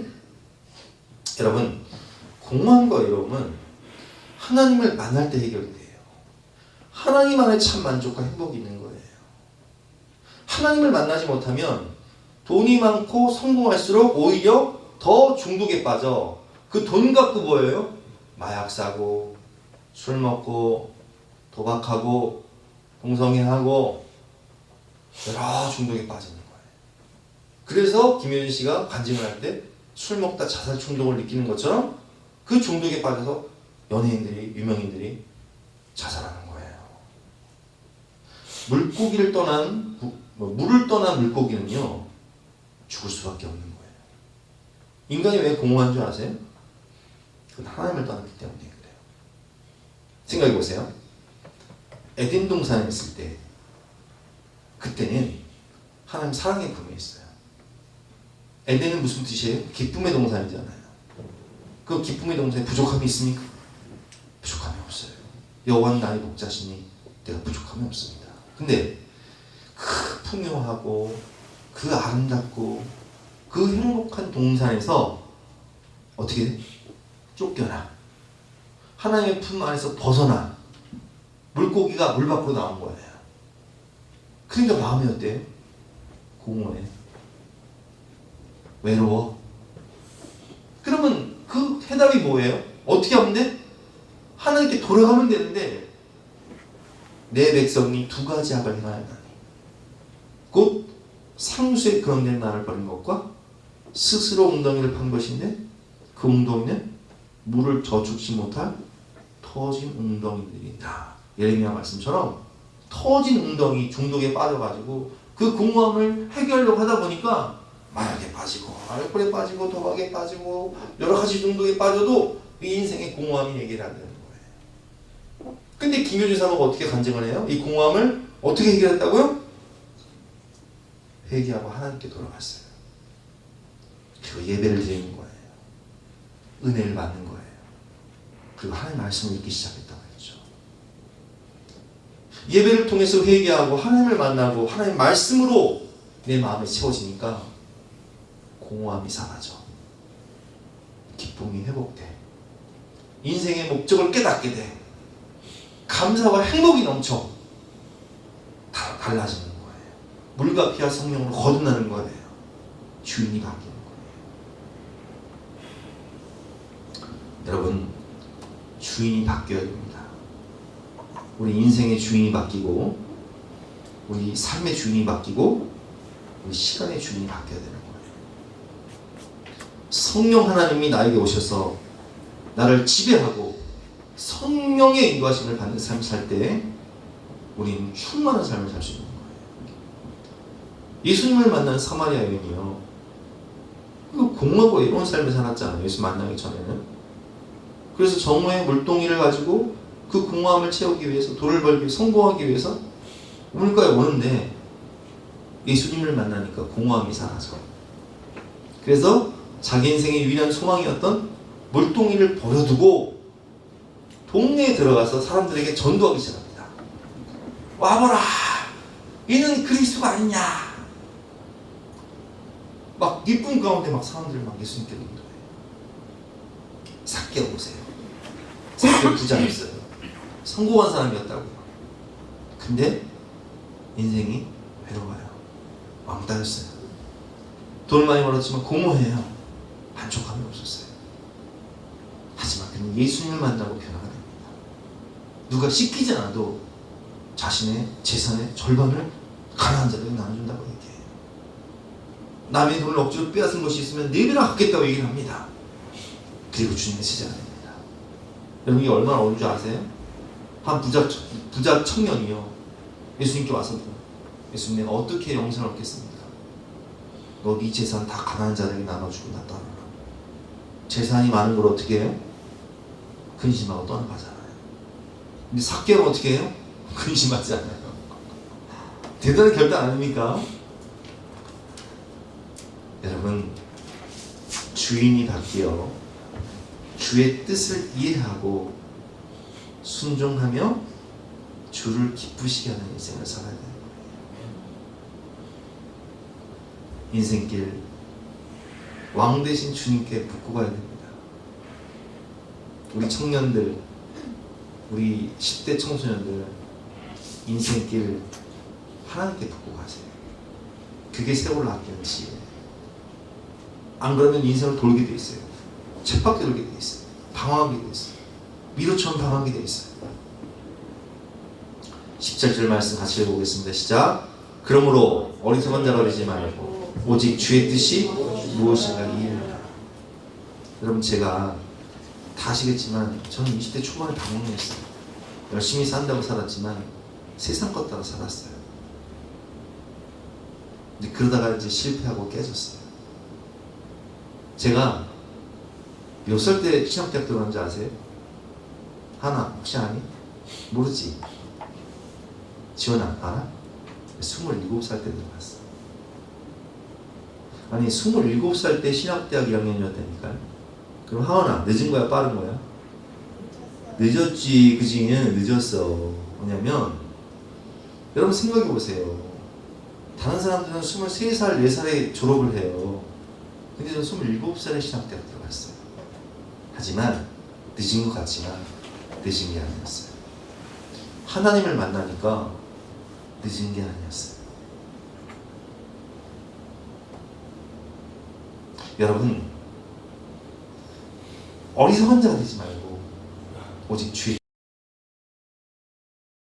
여러분, 공허함과 외로움은 하나님을 만날 때 해결이 돼요. 하나님 안에 참 만족과 행복이 있는 거예요. 하나님을 만나지 못하면 돈이 많고 성공할수록 오히려 더 중독에 빠져. 그 돈 갖고 뭐예요? 마약 사고, 술 먹고, 도박하고, 동성애하고 여러 중독에 빠지는 거예요. 그래서 김효진 씨가 간증을 할 때 술 먹다 자살 충동을 느끼는 것처럼 그 중독에 빠져서 연예인들이, 유명인들이 자살하는 거예요. 물고기를 떠난 물을 떠난 물고기는요 죽을 수밖에 없는 거예요. 인간이 왜 공허한 줄 아세요? 그건 하나님을 떠났기 때문에 그래요. 생각해 보세요. 에덴 동산에 있을 때 그때는 하나님 사랑의 품에 있어요. 에덴은 무슨 뜻이에요? 기쁨의 동산이잖아요. 그 기쁨의 동산에 부족함이 있습니까? 부족함이 없어요. 여호와는 나의 목자시니 내가 부족함이 없습니다. 근데 그 풍요하고 그 아름답고 그 행복한 동산에서 어떻게 돼? 쫓겨나. 하나님의 품 안에서 벗어나. 물고기가 물 밖으로 나온 거예요. 그러니까 마음이 어때요? 공허해. 외로워. 그러면 그 해답이 뭐예요? 어떻게 하면 돼? 하나님께 돌아가면 되는데 내 백성이 두 가지 악을 행하였나니 곧 상수에 그런된 나를 버린 것과 스스로 웅덩이를 판 것인데 그 웅덩이는 물을 저축지 못할 터진 웅덩이들이다. 예레미야 말씀처럼 터진 웅덩이 중독에 빠져가지고 그 공허함을 해결하려고 하다 보니까 마약에 빠지고 알코올에 빠지고 도박에 빠지고 여러 가지 중독에 빠져도 이 인생의 공허함이 해결 안 되는 거예요. 근데 김효진 사모가 어떻게 간증을 해요? 이 공허함을 어떻게 해결했다고요? 회개하고 하나님께 돌아갔어요. 그리고 예배를 드리는 거예요. 은혜를 받는 거예요. 그리고 하나님 말씀을 읽기 시작했다고 했죠. 예배를 통해서 회개하고 하나님을 만나고 하나님 말씀으로 내 마음이 채워지니까 공허함이 사라져. 기쁨이 회복돼. 인생의 목적을 깨닫게 돼. 감사와 행복이 넘쳐. 다 달라지는 거예요. 물과 피와 성령으로 거듭나는 거예요. 주인이 바뀌는 거예요. 여러분, 주인이 바뀌어야 됩니다. 우리 인생의 주인이 바뀌고 우리 삶의 주인이 바뀌고 우리 시간의 주인이 바뀌어야 되는 거예요. 성령 하나님이 나에게 오셔서 나를 지배하고 성령의 인도하심을 받는 삶을 살 때 우리는 충만한 삶을 살 수 있는 거예요. 예수님을 만난 사마리아 여인이요, 공허하고 외로운 삶을 살았잖아요. 예수 만나기 전에는. 그래서 정오의 물동이를 가지고 그 공허함을 채우기 위해서, 돌을 벌기 위해서, 성공하기 위해서 우물가에 오는데 예수님을 만나니까 공허함이 사라져. 그래서 자기 인생의 유일한 소망이었던 물동이를 버려두고 동네에 들어가서 사람들에게 전도하기 시작합니다. 와보라! 이는 그리스도가 아니냐! 막 이쁜 가운데 막 사람들이 막 예수님께 인도해요. 삭개오 보세요. 삭개오 부자였어요. 성공한 사람이었다고요. 근데 인생이 외로워요. 왕따였어요. 돈을 많이 벌었지만 공허해요. 만족감이 없었어요. 하지만 그는 예수님을 만나고 변화가 됩니다. 누가 시키지 않아도 자신의 재산의 절반을 가난한 자들에게 나눠준다고 얘기해요. 남의 돈을 억지로 빼앗은 것이 있으면 4배나 갚겠다고 얘기를 합니다. 그리고 주님의 제자가 됩니다. 여러분, 이게 얼마나 어려운 줄 아세요? 한 부자 청년이요, 예수님께 와서 예수님, 내가 어떻게 영생을 얻겠습니까? 너 네 재산 다 가난한 자들에게 나눠주고 나 떠나라. 재산이 많은 걸 어떻게 해요? 근심하고 떠나가잖아요. 근데 삭개오는 어떻게 해요? 근심하지 않아요. 대단한 결단 아닙니까? 여러분, 주인이 바뀌어 주의 뜻을 이해하고 순종하며 주를 기쁘시게 하는 인생을 살아야 돼요. 인생길 왕 대신 주님께 붙고 가야 됩니다. 우리 청년들, 우리 10대 청소년들 인생길 하나님께 붙고 가세요. 그게 세월을 아끼는 지혜. 안 그러면 인생을 돌게 돼 있어요. 쳇바퀴 돌게 돼 있어요. 방황하게 돼 있어요. 미로처럼 방황하게 돼 있어요. 17절 말씀 같이 읽어보겠습니다. 시작. 그러므로 어리석은 자가 되지 말고 오직 주의 뜻이 무엇인가 이해하라. 여러분, 제가 다 아시겠지만 저는 20대 초반에 방황했어요. 열심히 산다고 살았지만 세상 것 따라 살았어요. 근데 그러다가 이제 실패하고 깨졌어요. 제가 몇 살 때 신학대학 들어갔는지 아세요? 하나, 혹시 아니? 모르지? 지원아, 알아? 27살 때 들어갔어. 아니, 27살 때 신학대학 1학년이었다니까요. 그럼 하원아, 늦은 거야, 빠른 거야? 늦었지, 그지? 늦었어. 뭐냐면, 여러분 생각해 보세요. 다른 사람들은 23살, 4살에 졸업을 해요. 근데 저는 27살에 신학대학 들어갔어요. 하지만 늦은 것 같지만 늦은 게 아니었어요. 하나님을 만나니까 늦은 게 아니었어요. 여러분, 어리석은 자가 되지 말고 오직 주의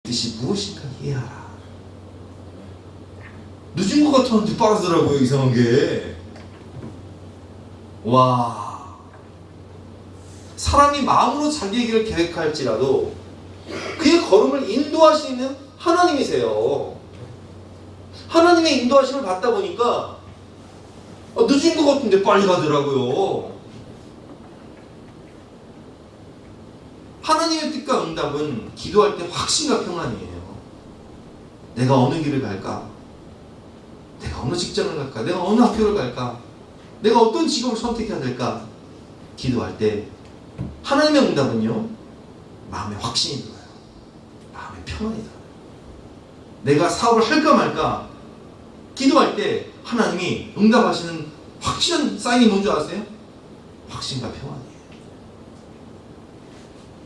뜻이 무엇인가 이해하라. 늦은 것 같았는데 빠르더라고요, 이상한 게. 와, 사람이 마음으로 자기의 길을 계획할지라도 그의 걸음을 인도하시는 하나님이세요. 하나님의 인도하심을 받다 보니까 늦은 것 같은데 빨리 가더라고요. 하나님의 뜻과 응답은 기도할 때 확신과 평안이에요. 내가 어느 길을 갈까? 내가 어느 직장을 갈까? 내가 어느 학교를 갈까? 내가 어떤 직업을 선택해야 될까? 기도할 때 하나님의 응답은요, 마음에 확신이 들어요. 마음에 평안이 들어요. 내가 사업을 할까 말까? 기도할 때 하나님이 응답하시는 확실한 사인이 뭔지 아세요? 확신과 평안이에요.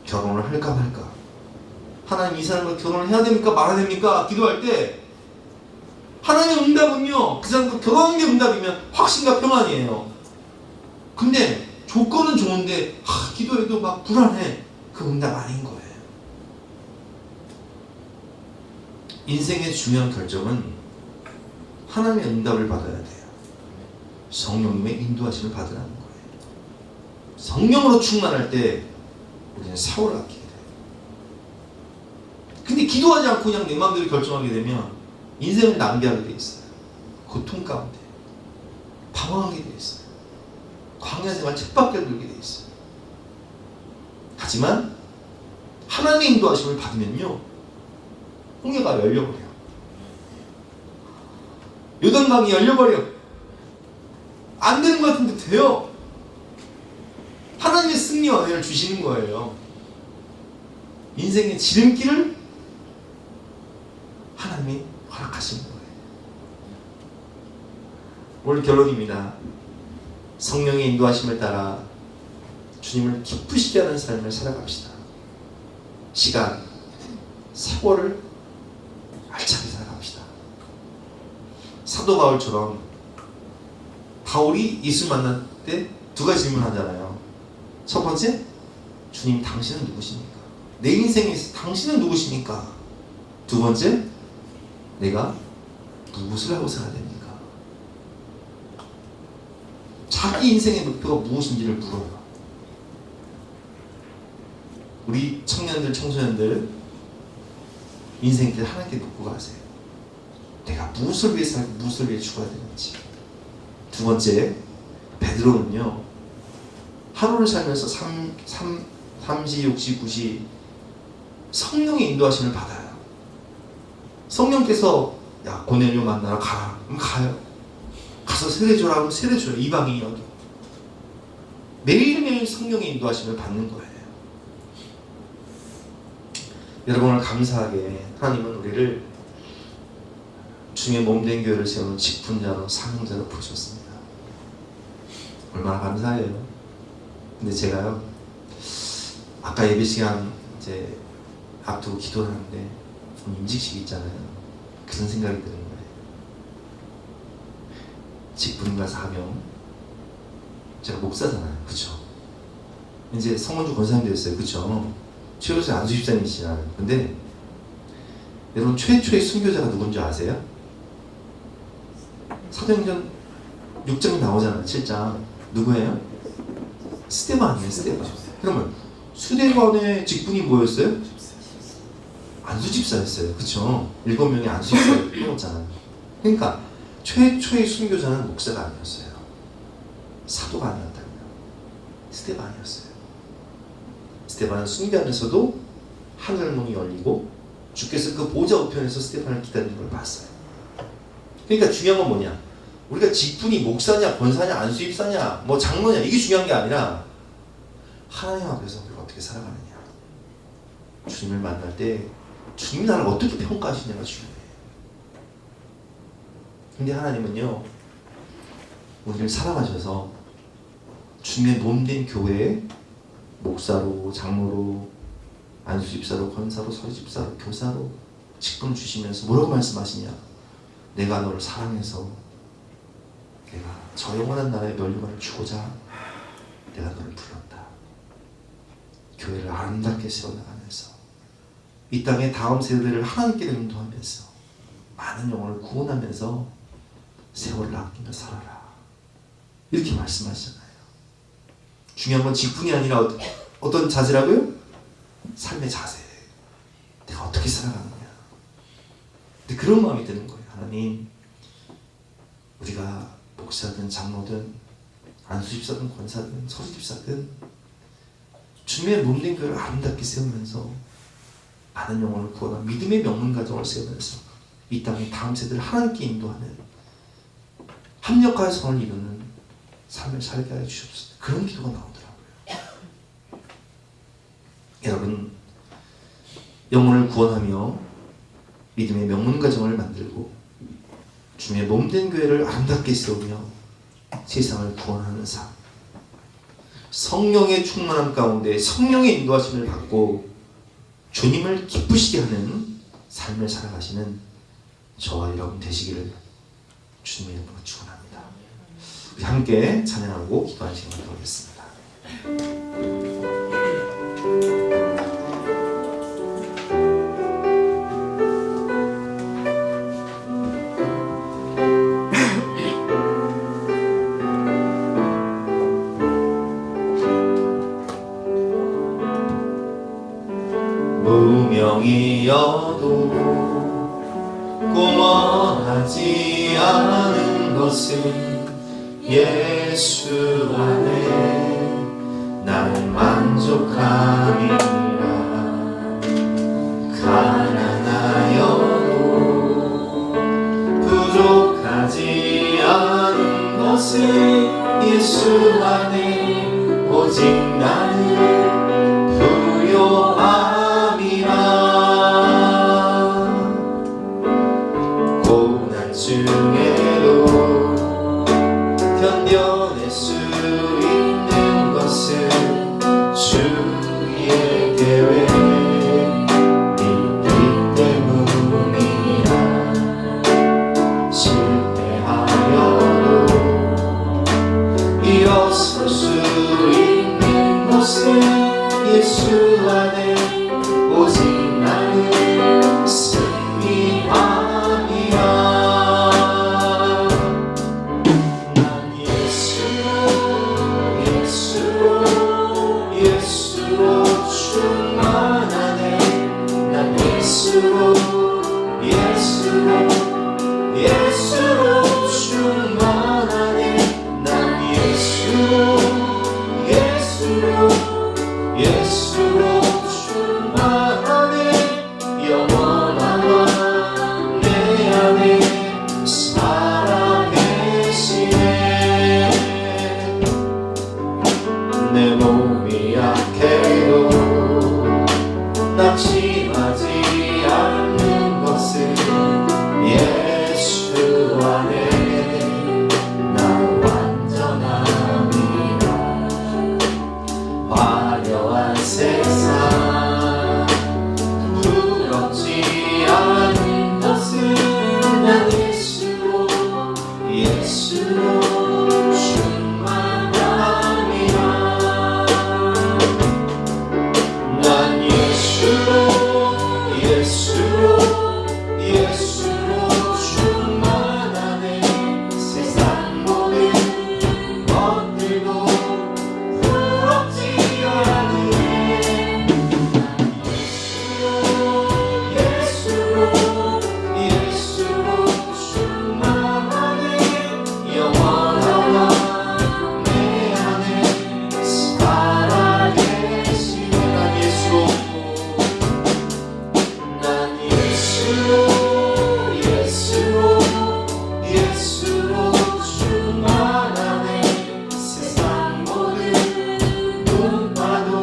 결혼을 할까 말까? 하나님, 이 사람과 결혼을 해야 됩니까? 말아야 됩니까? 기도할 때 하나님의 응답은요, 그 사람과 결혼하는 게 응답이면 확신과 평안이에요. 근데 조건은 좋은데 기도해도 막 불안해. 그 응답 아닌 거예요. 인생의 중요한 결정은 하나님의 응답을 받아야 돼요. 성령님의 인도하심을 받으라는 거예요. 성령으로 충만할 때 우리는 사고를 아끼게 돼요. 근데 기도하지 않고 그냥 내 마음대로 결정하게 되면 인생을 낭비하게 돼 있어요. 고통 가운데 방황하게 돼 있어요. 광야 생활 쳇바퀴 돌게 돼 있어요. 하지만 하나님의 인도하심을 받으면요, 홍해가 열려버려요. 요단강이 열려버려요. 안 되는 것 같은데 돼요. 하나님의 승리와 은혜를 주시는 거예요. 인생의 지름길을 하나님이 허락하시는 거예요. 오늘 결론입니다. 성령의 인도하심을 따라 주님을 기쁘시게 하는 삶을 살아갑시다. 시간, 세월을 알차게 살아갑시다. 사도 바울처럼 바울이 예수 만날 때 두 가지 질문하잖아요. 첫 번째, 주님 당신은 누구십니까? 내 인생에서 당신은 누구십니까? 두 번째, 내가 무엇을 하고 살아야 됩니까? 자기 인생의 목표가 무엇인지를 물어요. 우리 청년들, 청소년들 인생길 하나님께 묻고 가세요. 내가 무엇을 위해 살고 무엇을 위해 죽어야 되는지. 두 번째, 베드로는요, 하루를 살면서 3시, 6시, 9시 성령의 인도하심을 받아요. 성령께서 야, 고넬료 만나러 가라. 그럼 가요. 가서 가서 세례조라 하면 세례조라. 이방인이어도 매일매일 성령의 인도하심을 받는 거예요. 여러분, 오늘 감사하게 하나님은 우리를 주님의 몸된 교회를 세우는 직분자로 사명자로 부르셨습니다. 얼마나 감사해요. 근데 제가요, 아까 예배 시간 이제 앞두고 기도를 하는데 좀 임직식 있잖아요. 그런 생각이 드는 거예요. 직분과 사명. 제가 목사잖아요. 그쵸? 이제 성원주 권사님 되었어요. 그쵸? 최우수 안수집사님이시잖아요. 근데 여러분, 최초의 순교자가 누군지 아세요? 사도행전 6장 나오잖아요. 7장. 누구예요? 스데반이에요. 스데반. 그러면 스데반의 직분이 뭐였어요? 안수집사였어요. 그쵸? 7명의 안수집사를 뽑았잖아요. 그러니까 최초의 순교자는 목사가 아니었어요. 사도가 아니었다고요. 스데반이었어요. 스데반은 순교하면서도 하늘문이 열리고 주께서 그 보좌 우편에서 스데반을 기다리는 걸 봤어요. 그러니까 중요한 건 뭐냐? 우리가 직분이 목사냐, 권사냐, 안수집사냐, 뭐 장로냐, 이게 중요한 게 아니라 하나님 앞에서 우리가 어떻게 살아가느냐. 주님을 만날 때 주님이 나를 어떻게 평가하시냐가 중요해요. 근데 하나님은요, 우리를 사랑하셔서 주님의 몸된 교회에 목사로, 장로로, 안수집사로, 권사로, 서리집사로, 교사로 직분을 주시면서 뭐라고 말씀하시냐? 내가 너를 사랑해서 내가 저 영원한 나라의 멸류관을 주고자 내가 너를 불렀다. 교회를 아름답게 세워나가면서 이 땅의 다음 세대를 하나님께 인도하면서 많은 영혼을 구원하면서 세월을 아끼며 살아라. 이렇게 말씀하시잖아요. 중요한 건 직분이 아니라 어떤 자세라고요? 삶의 자세. 내가 어떻게 살아가느냐. 근데 그런 마음이 드는 거예요. 하나님, 우리가 목사든 장로든 안수집사든 권사든 서리집사든 주님의 몸된 교회를 아름답게 세우면서 많은 영혼을 구원하고 믿음의 명문가정을 세우면서 이 땅의 다음 세대를 하나님께 인도하는 합력하여 선을 이루는 삶을 살게 하여 주시옵소서. 그런 기도가 나오더라고요. 여러분, 영혼을 구원하며 믿음의 명문가정을 만들고 주님의 몸된 교회를 아름답게 세우며 세상을 구원하는 삶, 성령의 충만함 가운데 성령의 인도하심을 받고 주님을 기쁘시게 하는 삶을 살아가시는 저와 여러분 되시기를 주님의 이름으로 축원합니다. 우리 함께 찬양하고 기도하는 시간을 갖겠습니다. 무명이어도 고원하지 않은 것은 예수 안에 나는 만족함이라. 가난하여도 부족하지 않은 것은 예수 안에 오직 나는 부요함이라. 고난 중에도 견뎌낼 수 있는 것은 주의 계획 있기 때문이라. 실패하여도 일어설 수 있는 것은 예수 안에 오직 나는 승리함이라. 난 예수로 충만하네. 난 예수로 충만하네. 난 예수로 충만하네. 영원한 내 안에 살아계시네. 예수로 충만하네. 세상 모든 눈파도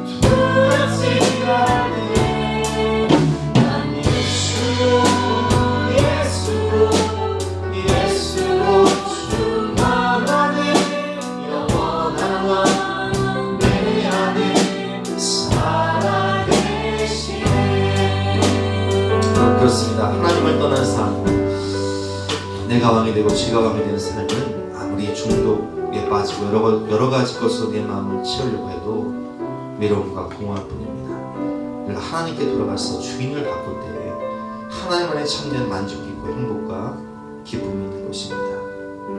두렵지 않네. 난 예수로 충만하네. 영원한 내 안에 살아계시네. 그렇습니다. 하나님을 떠난 삶, 내가 왕이 되고 지가 왕이 되는 삶은 아무리 중독에 빠지고 여러 가지 것으로 내 마음을 채우려고 해도 외로움과 공허할 뿐입니다. 우리가 하나님께 돌아가서 주인을 바꿀 때 하나님 안에 참된 만족이 있고 행복과 기쁨이 있는 것입니다.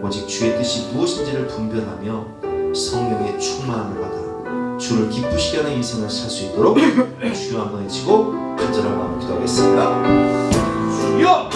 오직 주의 뜻이 무엇인지를 분별하며 성령의 충만함을 받아 주를 기쁘시게 하는 인생을 살 수 있도록 주여 한번 외치고 간절한 마음으로 기도하겠습니다. 주여!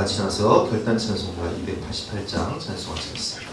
지나서 결단 찬송가 288장 찬송하시겠습니다.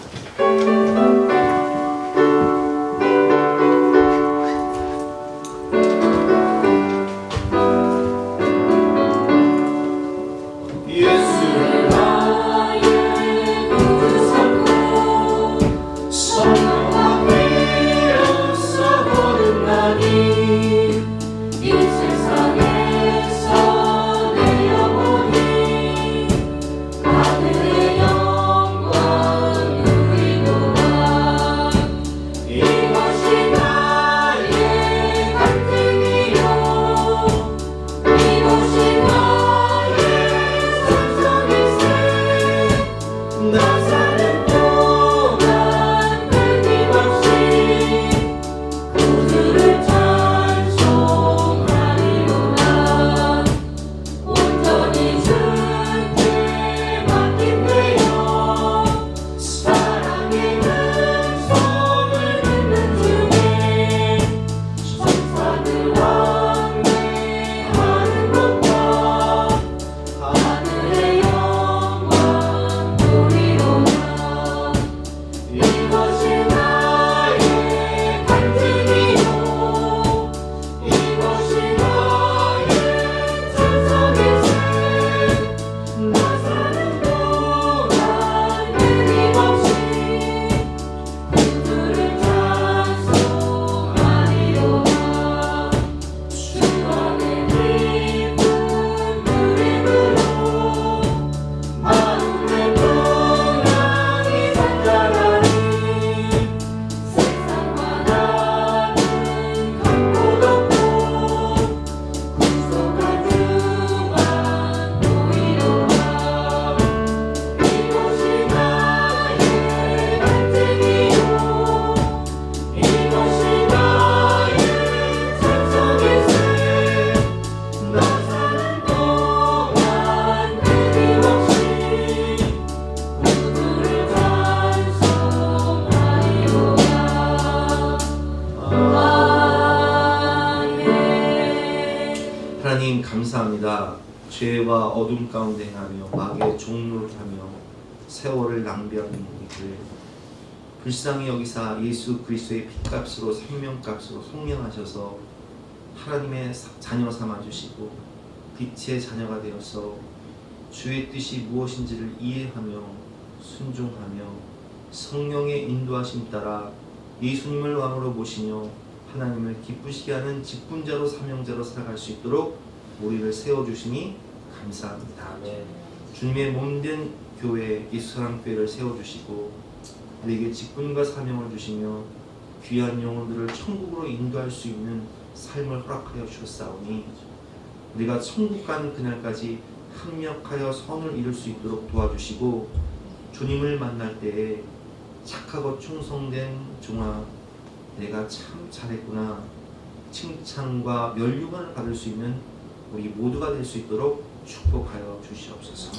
하나님 감사합니다. 죄와 어둠 가운데 행하며 마귀의 종노를 하며 세월을 낭비하는 우리를 불쌍히 여기사 예수 그리스도의 피값으로 생명값으로 속량하셔서 하나님의 자녀 삼아주시고 빛의 자녀가 되어서 주의 뜻이 무엇인지를 이해하며 순종하며 성령의 인도하심 따라 예수님을 왕으로 모시며 하나님을 기쁘시게 하는 직분자로 사명자로 살아갈 수 있도록 우리를 세워주시니 감사합니다. 주님의 몸된 교회 예수사랑교회를 세워주시고 우리에게 직분과 사명을 주시며 귀한 영혼들을 천국으로 인도할 수 있는 삶을 허락하여 주셨사오니 우리가 천국 가는 그날까지 합력하여 선을 이룰 수 있도록 도와주시고 주님을 만날 때에 착하고 충성된 종아 내가 참 잘했구나 칭찬과 멸류관을 받을 수 있는 우리 모두가 될 수 있도록 축복하여 주시옵소서.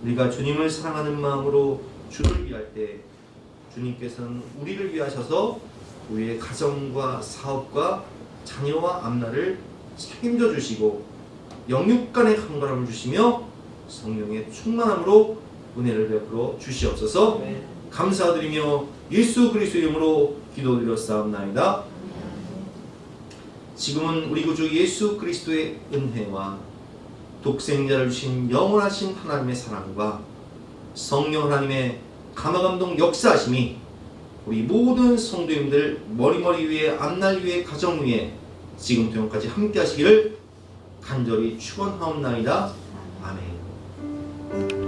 우리가 주님을 사랑하는 마음으로 주를 위할 때 주님께서는 우리를 위하셔서 우리의 가정과 사업과 자녀와 앞날을 책임져 주시고 영육간의 강건함을 주시며 성령의 충만함으로 은혜를 베풀어 주시옵소서. 감사드리며 예수 그리스도의 이름으로 기도드렸사옵나이다. 지금은 우리 구주 예수 그리스도의 은혜와 독생자를 주신 영원하신 하나님의 사랑과 성령 하나님의 감화감동 역사하심이 우리 모든 성도님들 머리머리 위에 앞날 위에 가정 위에 지금부터 영까지 함께 하시기를 간절히 축원하옵나이다. 아멘.